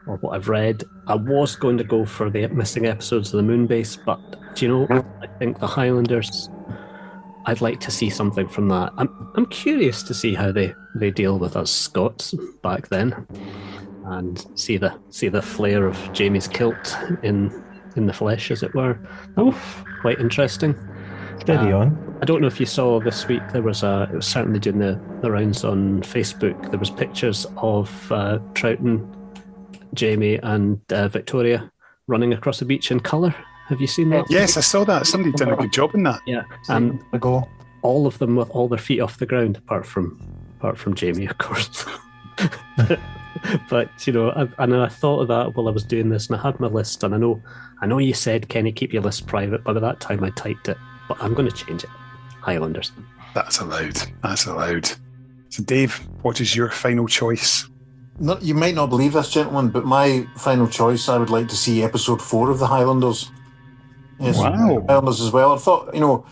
or what I've read. I was going to go for the missing episodes of the Moonbase, but do you know, I think the Highlanders, I'd like to see something from that. I'm curious to see how they deal with us Scots back then. and see the flare of Jamie's kilt in the flesh, as it were. That was quite interesting. Steady on. I don't know if you saw this week, it was certainly doing the rounds on Facebook. There was pictures of Troughton, Jamie and Victoria running across the beach in colour. Have you seen that? Yes, I saw that. Somebody did a good job in that. Yeah, and all of them with all their feet off the ground, apart from Jamie, of course. But you know, I thought of that while I was doing this, and I had my list, and I know you said, Kenny, keep your list private, but by that time I typed it. But I'm going to change it. Highlanders. That's allowed. So, Dave, what is your final choice? You might not believe this, gentlemen, but my final choice, I would like to see episode 4 of The Highlanders. Yes, wow. Highlanders as well. I thought, you know,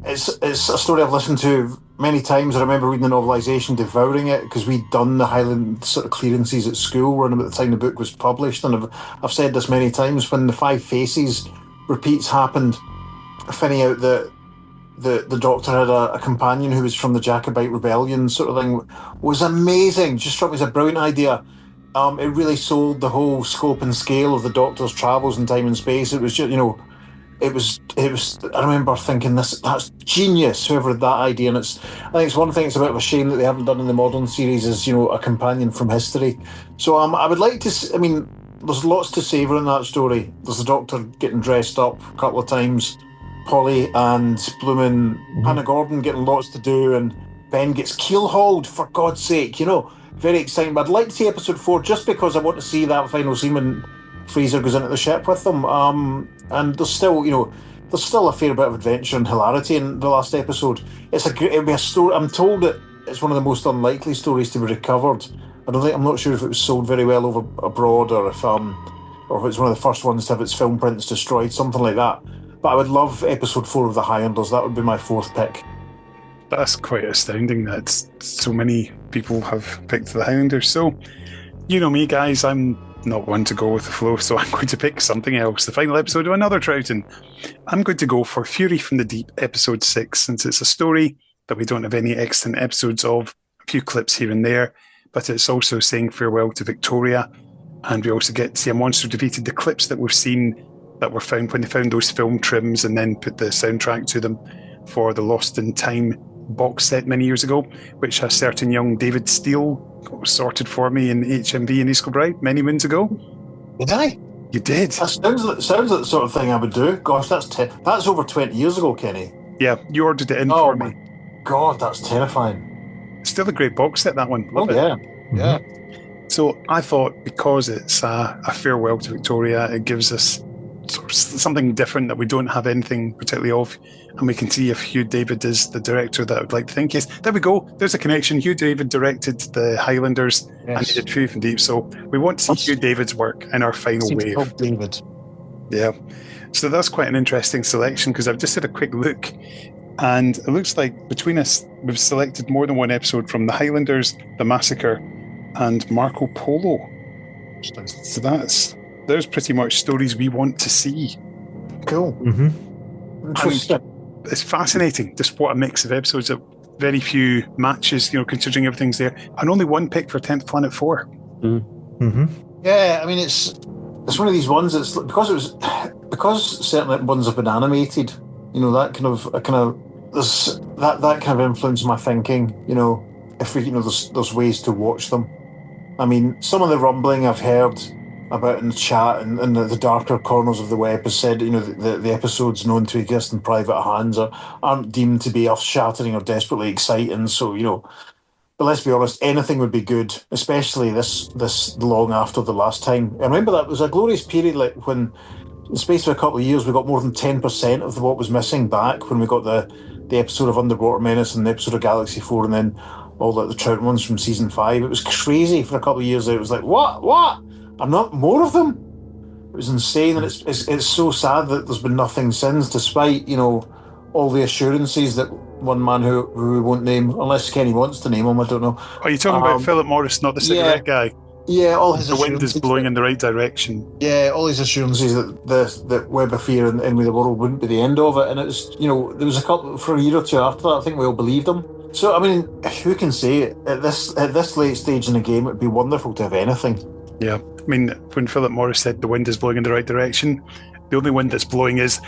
it's a story I've listened to many times. I remember reading the novelisation, devouring it, because we'd done the Highland sort of clearances at school around about the time the book was published. And I've said this many times, when the Five Faces repeats happened, finding out that the Doctor had a companion who was from the Jacobite Rebellion sort of thing was amazing. Just struck me as a brilliant idea. It really sold the whole scope and scale of the Doctor's travels in time and space. It was just, you know, it was. I remember thinking, that's genius. Whoever had that idea, and I think it's one thing. It's a bit of a shame that they haven't done in the modern series is, you know, a companion from history. So I would like to. I mean, there's lots to savour in that story. There's the Doctor getting dressed up a couple of times. Polly and Bloomin' Hannah Gordon getting lots to do, and Ben gets keel-hauled, for God's sake, you know. Very exciting. But I'd like to see episode 4 just because I want to see that final scene when Fraser goes into the ship with them. And there's still, you know, there's still a fair bit of adventure and hilarity in the last episode. It'll be a story. I'm told that it's one of the most unlikely stories to be recovered. I'm not sure if it was sold very well over abroad, or if it's one of the first ones to have its film prints destroyed, something like that. But I would love episode 4 of The Highlanders. That would be my 4th pick. That's quite astounding that so many people have picked The Highlanders. So, you know me, guys, I'm not one to go with the flow, so I'm going to pick something else. The final episode of another Troughton. I'm going to go for Fury from the Deep, episode 6, since it's a story that we don't have any extant episodes of, a few clips here and there, but it's also saying farewell to Victoria, and we also get to see a monster defeated. The clips that we've seen that were found when they found those film trims and then put the soundtrack to them for the Lost in Time box set many years ago, which a certain young David Steele sorted for me in HMV in East Kilbride many moons ago. Did I? You did. That sounds like the sort of thing I would do. Gosh, that's over 20 years ago, Kenny. Yeah, you ordered it in for me. God, that's terrifying. Still a great box set, that one. Love it. Yeah. Yeah. So I thought, because it's a farewell to Victoria, it gives us sort of something different that we don't have anything particularly of, and we can see if Hugh David is the director that I would like to think. Yes, there we go. There's a connection. Hugh David directed The Highlanders, and he did Fury from Deep. So we want to see Hugh David's work in our final wave. David. Yeah. So that's quite an interesting selection, because I've just had a quick look, and it looks like between us we've selected more than one episode from The Highlanders, The Massacre, and Marco Polo. So there's pretty much stories we want to see. Cool. Interesting. It's fascinating just what a mix of episodes. Very few matches, you know, considering everything's there, and only one pick for 10th Planet 4. Yeah, I mean, it's one of these ones that's because certain ones have been animated. You know, that kind of there's that kind of influences my thinking. You know, if we, you know, there's ways to watch them. I mean, some of the rumbling I've heard about in the chat and in the darker corners of the web has said, you know, the episodes known to exist in private hands aren't deemed to be earth-shattering or desperately exciting. So, you know, but let's be honest, anything would be good, especially this long after the last time. I remember that was a glorious period, like when, in the space of a couple of years, we got more than 10% of what was missing back when we got the episode of Underwater Menace and the episode of Galaxy 4, and then all the Troughton ones from season 5. It was crazy for a couple of years. It was like, what? I'm not more of them. It was insane, and it's so sad that there's been nothing since, despite, you know, all the assurances that one man who we won't name, unless Kenny wants to name him, I don't know. Are you talking about Philip Morris, not the cigarette guy? Yeah, all his the wind is blowing in the right direction. Yeah, all his assurances that Web of Fear and With the World wouldn't be the end of it, and it was, you know, there was a couple for a year or two after that. I think we all believed him. So I mean, who can say at this late stage in the game, it'd be wonderful to have anything. Yeah. I mean, when Philip Morris said the wind is blowing in the right direction, the only wind that's blowing is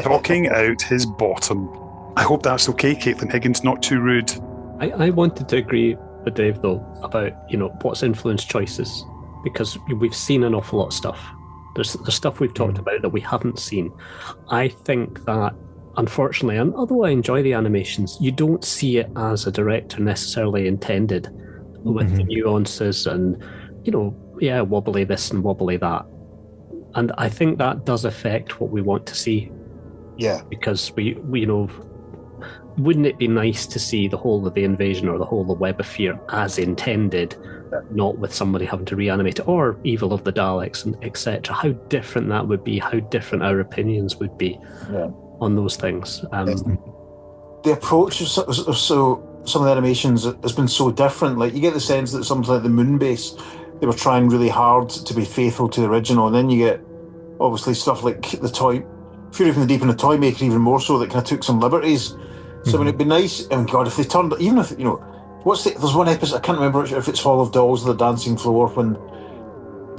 talking out his bottom. I hope that's okay, Caitlin Higgins, not too rude. I wanted to agree with Dave, though, about, what's influenced choices, because we've seen an awful lot of stuff. There's stuff we've talked about that we haven't seen. I think that, unfortunately, and although I enjoy the animations, you don't see it as a director necessarily intended, with the nuances and, wobbly this and wobbly that. And I think that does affect what we want to see. Yeah. Because we wouldn't it be nice to see the whole of the invasion or the whole of the Web of Fear as intended, not with somebody having to reanimate it, or Evil of the Daleks, and etc. How different that would be, how different our opinions would be on those things. The approach of some of the animations has been so different. Like, you get the sense that something like the Moonbase, they were trying really hard to be faithful to the original, and then you get obviously stuff like the toy Fury from the Deep and the Toy Maker, even more so, that kind of took some liberties. So I mean, it'd be nice. I mean, God, if they turned, even if there's one episode, I can't remember if it's Hall of Dolls or the Dancing Floor, when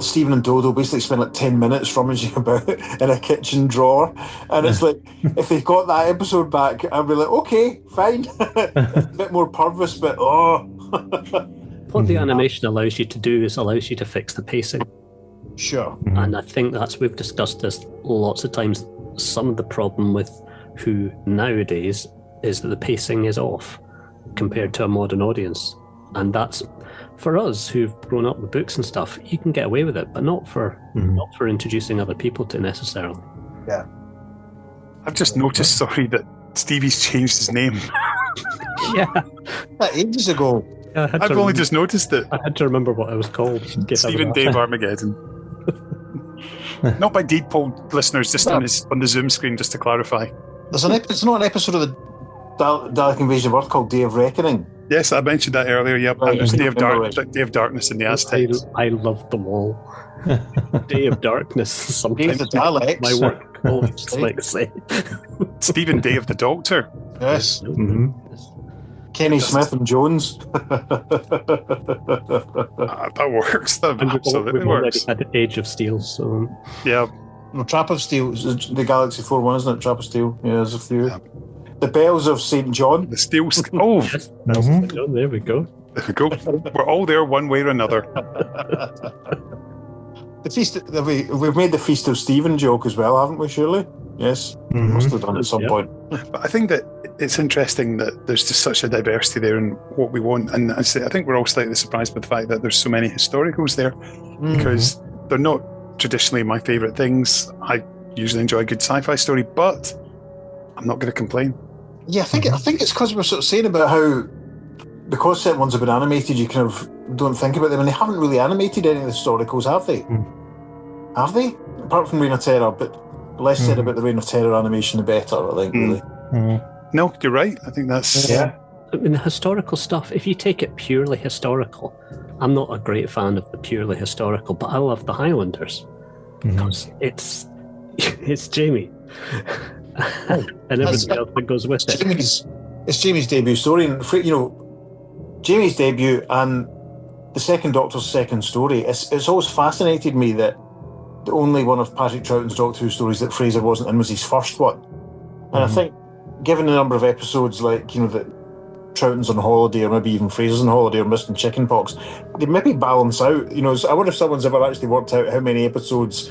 Stephen and Dodo basically spend like 10 minutes rummaging about in a kitchen drawer, and it's like, if they got that episode back, I'd be like, okay, fine. A bit more Purvis, but what the animation allows you to do is allows you to fix the pacing. Sure. And I think we've discussed this lots of times. Some of the problem with Who nowadays is that the pacing is off compared to a modern audience. And that's, for us who've grown up with books and stuff, you can get away with it, but not for introducing other people to necessarily. Yeah. I've just noticed, sorry, that Stevie's changed his name. Yeah. Ages ago. Yeah, I've only just noticed it. I had to remember what I was called. Stephen Dave Armageddon. Not by deed poll, listeners, just on the Zoom screen, just to clarify. There's it's not an episode of the Dalek Invasion of Earth called Day of Reckoning. Yes, I mentioned that earlier, yep. Right, And there's Day of Darkness in the Aztecs. I love them all. Day of Darkness, sometimes Day of the Daleks. my work colleagues like to say. Stephen Day of the Doctor. Yes. Kenny Smith and Jones. That works. That absolutely We've works. already had Age of Steel, so... Yeah. No, Trap of Steel, the Galaxy 4 one, isn't it? Trap of Steel. Yeah, there's a few. Yeah. The Bells of St. John. The Steel... Oh! Yes, St. John, there we go. There we go. We're all there one way or another. The feast. We've made the Feast of Stephen joke as well, haven't we, surely? Yes. Must have done at some point. But I think that it's interesting that there's just such a diversity there in what we want. And I think we're all slightly surprised by the fact that there's so many historicals there, because they're not traditionally my favourite things. I usually enjoy a good sci-fi story, but I'm not going to complain. Yeah, I think it's because we're sort of saying about how, because certain ones have been animated, you kind of don't think about them, and they haven't really animated any of the historicals, have they? Have they? Apart from Reign of Terror, but less said about the Reign of Terror animation, the better, I think, really. No, you're right. I think that's... Yeah. I mean, the historical stuff, if you take it purely historical, I'm not a great fan of the purely historical, but I love the Highlanders. Because it's Jamie. And everything else that goes with it. It's Jamie's debut story, and Jamie's debut and the Second Doctor's second story. It's always fascinated me that the only one of Patrick Troughton's Doctor Who stories that Fraser wasn't in was his first one. And I think, given the number of episodes, that Troughton's on holiday, or maybe even Fraser's on holiday, or missing chickenpox, they maybe balance out. I wonder if someone's ever actually worked out how many episodes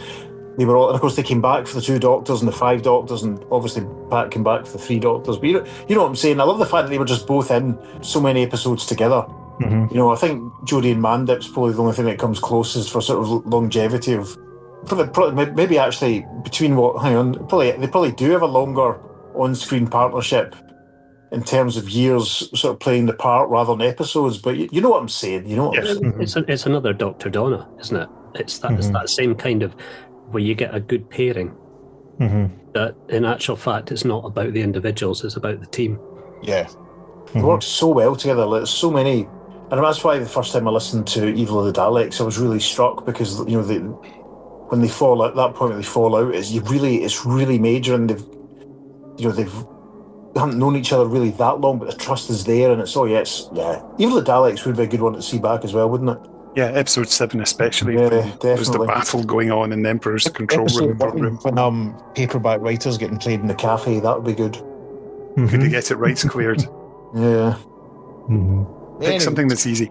they were all. And of course, they came back for the 2 Doctors and the 5 Doctors, and obviously Pat came back for the 3 Doctors. But you know what I'm saying? I love the fact that they were just both in so many episodes together. I think Jodie and Mandip's probably the only thing that comes closest for sort of longevity of. Maybe actually between they probably do have a longer on-screen partnership in terms of years sort of playing the part rather than episodes, but you know what I'm saying. It's another Dr. Donna, isn't it? It's that same kind of where you get a good pairing. That in actual fact, it's not about the individuals; it's about the team. Yeah, they work so well together. Like, so many, and that's why the first time I listened to Evil of the Daleks, I was really struck, because when they fall out, that point where they fall out it's really major, and they've haven't known each other really that long, but the trust is there, and it's Even the Daleks would be a good one to see back as well, wouldn't it? Yeah, episode 7 especially. Yeah, when there's the definitely. battle going on in the Emperor's control room. When paperback writers getting played in the cafe, that would be good. Could they get it rights cleared? Yeah. Pick something that's easy.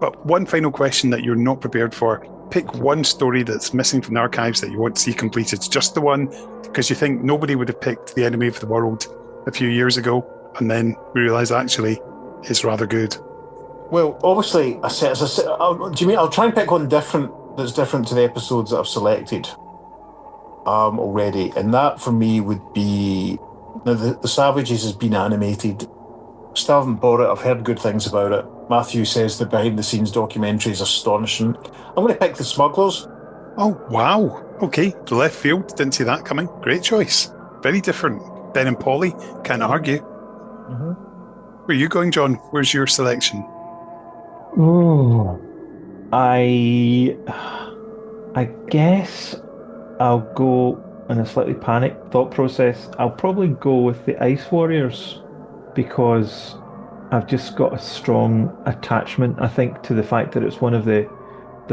But one final question that you're not prepared for. Pick one story that's missing from the archives that you want to see completed. Just the one, because you think nobody would have picked The Enemy of the World a few years ago, and then we realise actually it's rather good. Well, obviously, do you mean I'll try and pick one that's different to the episodes that I've selected already, and that for me would be the Savages has been animated. Still haven't bought it. I've heard good things about it. Matthew says the behind-the-scenes documentary is astonishing. I'm going to pick The Smugglers. Oh, wow. Okay, left field. Didn't see that coming. Great choice. Very different. Ben and Polly, can't argue. Where are you going, John? Where's your selection? Oh, I guess I'll go in a slightly panicked thought process. I'll probably go with the Ice Warriors because I've just got a strong attachment, I think, to the fact that it's one of the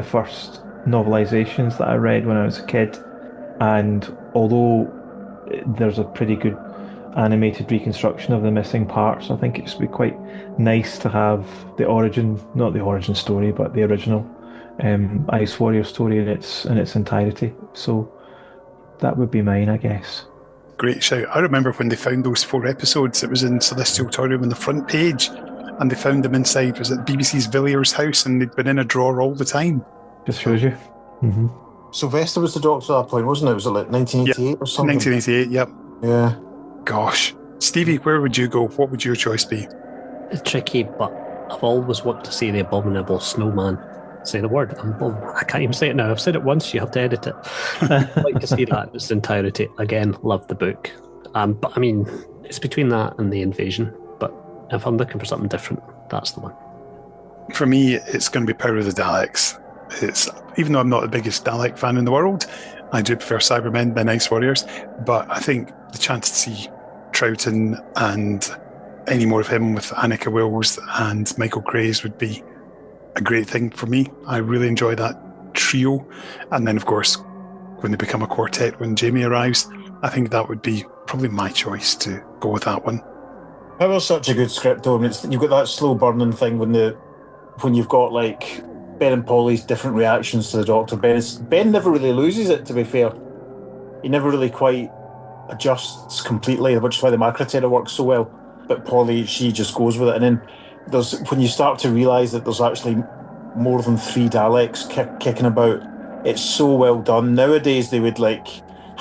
first novelizations that I read when I was a kid. And although there's a pretty good animated reconstruction of the missing parts, I think it would be quite nice to have the origin, not the origin story, but the original Ice Warrior story in its entirety. So that would be mine, I guess. Great shout. I remember when they found those 4 episodes, it was in Celestial Auditorium on the front page, and they found them inside, was it BBC's Villiers house, and they'd been in a drawer all the time. Just shows you. Sylvester was the Doctor at that point, wasn't it? Was it like 1988 or something? 1988, yep. Yeah. Gosh. Stevie, where would you go? What would your choice be? It's tricky, but I've always wanted to see The Abominable Snowman. Say the word. I can't even say it now. I've said it once. You have to edit it. I'd like to see that in its entirety. Again, love the book. But I mean, it's between that and The Invasion. But if I'm looking for something different, that's the one. For me, it's going to be Power of the Daleks. Even though I'm not the biggest Dalek fan in the world, I do prefer Cybermen than Ice Warriors. But I think the chance to see Troughton and any more of him with Annika Wills and Michael Craze would be a great thing for me. I really enjoy that trio. And then, of course, when they become a quartet, when Jamie arrives, I think that would be probably my choice to go with that one. Power's such a good script, though. I mean, you've got that slow burning thing when you've got like Ben and Polly's different reactions to the Doctor. Ben never really loses it, to be fair. He never really quite adjusts completely, which is why the Macra works so well. But Polly, she just goes with it. And then when you start to realise that there's actually more than 3 Daleks kicking about, it's so well done. Nowadays, they would like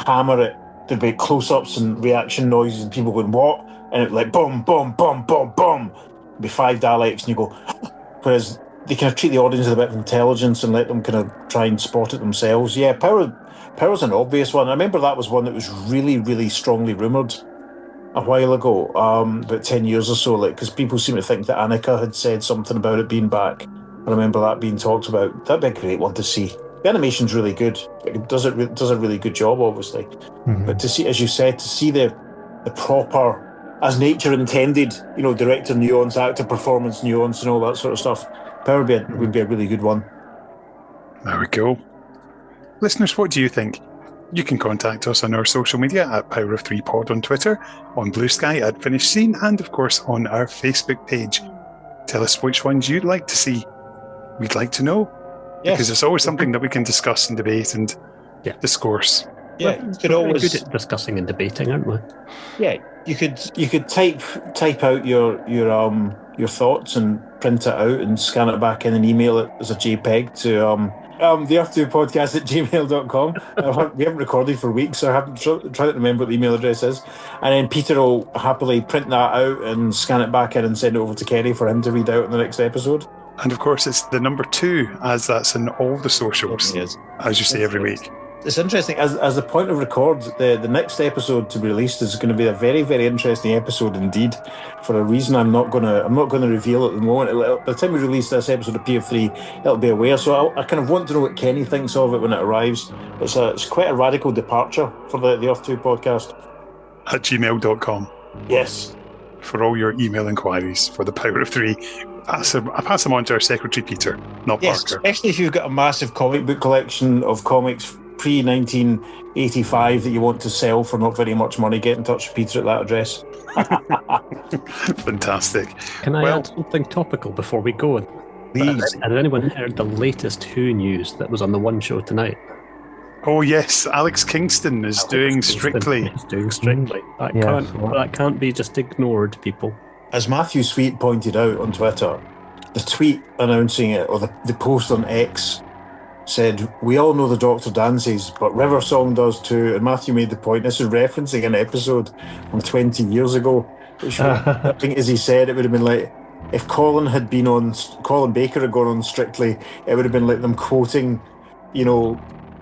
hammer it. There'd be close-ups and reaction noises and people going, what? And it'd be like, boom, boom, boom, boom, boom. It'd be 5 Daleks and you go, whereas they kind of treat the audience with a bit of intelligence and let them kind of try and spot it themselves. Yeah, Power's an obvious one. I remember that was one that was really, really strongly rumoured a while ago, about 10 years or so, because people seem to think that Annika had said something about it being back. I remember that being talked about. That'd be a great one to see. The animation's really good. It does a really good job, obviously. Mm-hmm. But to see, as you said, to see the proper, as nature intended, director nuance, actor performance nuance, and all that sort of stuff, Power would be a really good one. There we go. Listeners, what do you think? You can contact us on our social media at Power of 3 Pod on Twitter, on Blue Sky at Finished Scene, and of course on our Facebook page. Tell us which ones you'd like to see. We'd like to know. Yes. Because it's always something that we can discuss and debate and discourse. Yeah, you could always good at discussing and debating, aren't we? Yeah, you could type out your thoughts and print it out and scan it back in and email it as a JPEG to the earth2podcast@gmail.com. We haven't recorded for weeks, so I haven't tried to remember what the email address is. And then Peter will happily print that out and scan it back in and send it over to Kerry for him to read out in the next episode. And of course, it's the number 2, as that's in all the socials, as you say every week. It's interesting. As a point of record, the next episode to be released is going to be a very, very interesting episode indeed. For a reason I'm not going to reveal at the moment. By the time we release this episode of PF3, it'll be aware. So I kind of want to know what Kenny thinks of it when it arrives. It's quite a radical departure for the Earth 2 podcast. At gmail.com. Yes. for all your email inquiries for the Power of Three. I pass them on to our secretary, Peter, not Yes, Parker. especially if you've got a massive comic book collection of comics pre-1985 that you want to sell for not very much money, get in touch with Peter at that address. Fantastic. Can I add something topical before we go? Please. Has anyone heard the latest Who news that was on the One Show tonight? Oh yes, Alex Kingston is doing Strictly. He's doing Strictly. That can't be just ignored, people. As Matthew Sweet pointed out on Twitter, the tweet announcing it, or the post on X, said, "We all know the Doctor dances, but River Song does too." And Matthew made the point, this is referencing an episode from 20 years ago, which I think, as he said, it would have been like, if Colin Baker had gone on Strictly, it would have been like them quoting,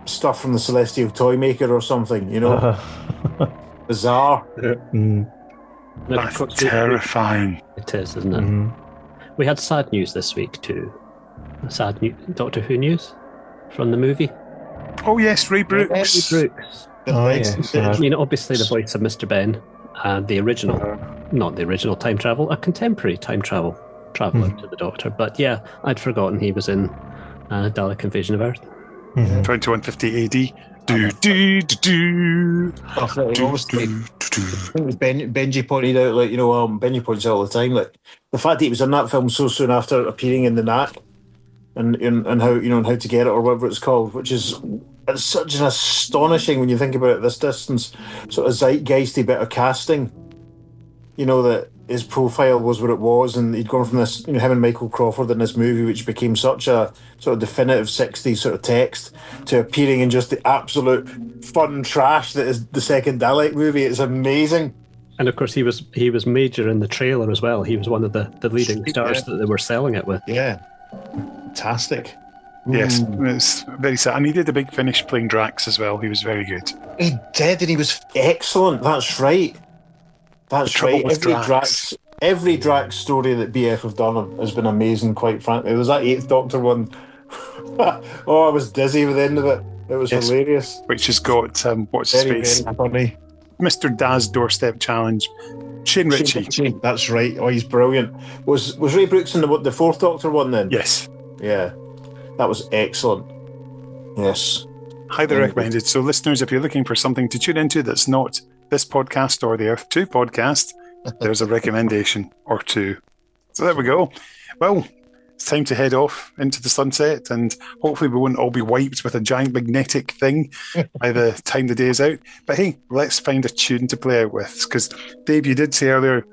stuff from the Celestial Toymaker or something, Bizarre. That's terrifying. It is, isn't it? We had sad news this week too. Sad Doctor Who news from the movie. Oh yes, Ray Brooks. Ray Brooks. Obviously the voice of Mr. Ben, the original, not the original time travel, a contemporary time traveler to the Doctor. But yeah, I'd forgotten he was in Dalek Invasion of Earth. 2150 AD. Do do do do. I think it was Benji pointed out, Benji points out all the time, the fact that he was in that film so soon after appearing in the Knack, and how and How to Get It or whatever it's called, which is such an astonishing, when you think about it, this distance, sort of zeitgeisty bit of casting. That his profile was what it was, and he'd gone from this, him and Michael Crawford in this movie, which became such a sort of definitive 60s sort of text, to appearing in just the absolute fun trash that is the second Dalek movie. It's amazing. And of course, he was major in the trailer as well. He was one of the leading stars that they were selling it with. Yeah, fantastic. Yes, it's very sad. And he did a Big Finish playing Drax as well. He was very good. He did, and he was excellent. That's right. That's right. Every Drax story that BF have done has been amazing, quite frankly. There was that 8th Doctor one. I was dizzy with the end of it. It was hilarious. Which has got, what's his face? Very funny. Mr. Daz Doorstep Challenge. Shane Ritchie. That's right. Oh, he's brilliant. Was Ray Brooks in the 4th Doctor one then? Yes. Yeah. That was excellent. Yes. Highly recommended. So listeners, if you're looking for something to tune into that's not this podcast or the Earth 2 podcast, there's a recommendation or two. So there we go. Well, it's time to head off into the sunset, and hopefully we won't all be wiped with a giant magnetic thing by the time the day is out. But hey, let's find a tune to play out with, because Dave, you did say earlier,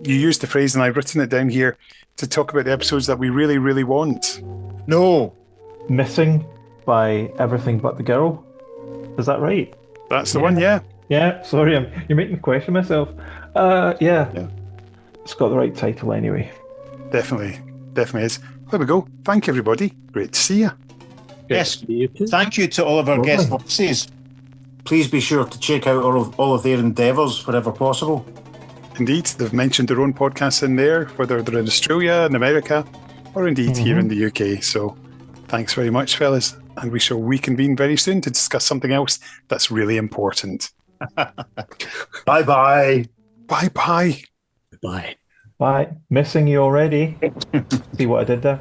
you used the phrase, and I've written it down here, to talk about the episodes that we really, really want. No. Missing by Everything But the Girl. Is that right? That's the one, yeah. Yeah, sorry, you're making me question myself. Yeah. It's got the right title anyway. Definitely is. There we go. Thank you, everybody. Great to see you. Yes. Thank you to all of our guest voices. Please be sure to check out all of their endeavours wherever possible. Indeed, they've mentioned their own podcasts in there, whether they're in Australia, in America, or indeed here in the UK. So thanks very much, fellas. And we shall reconvene very soon to discuss something else that's really important. Bye-bye. Bye-bye. Bye. Bye. Missing you already. See what I did there?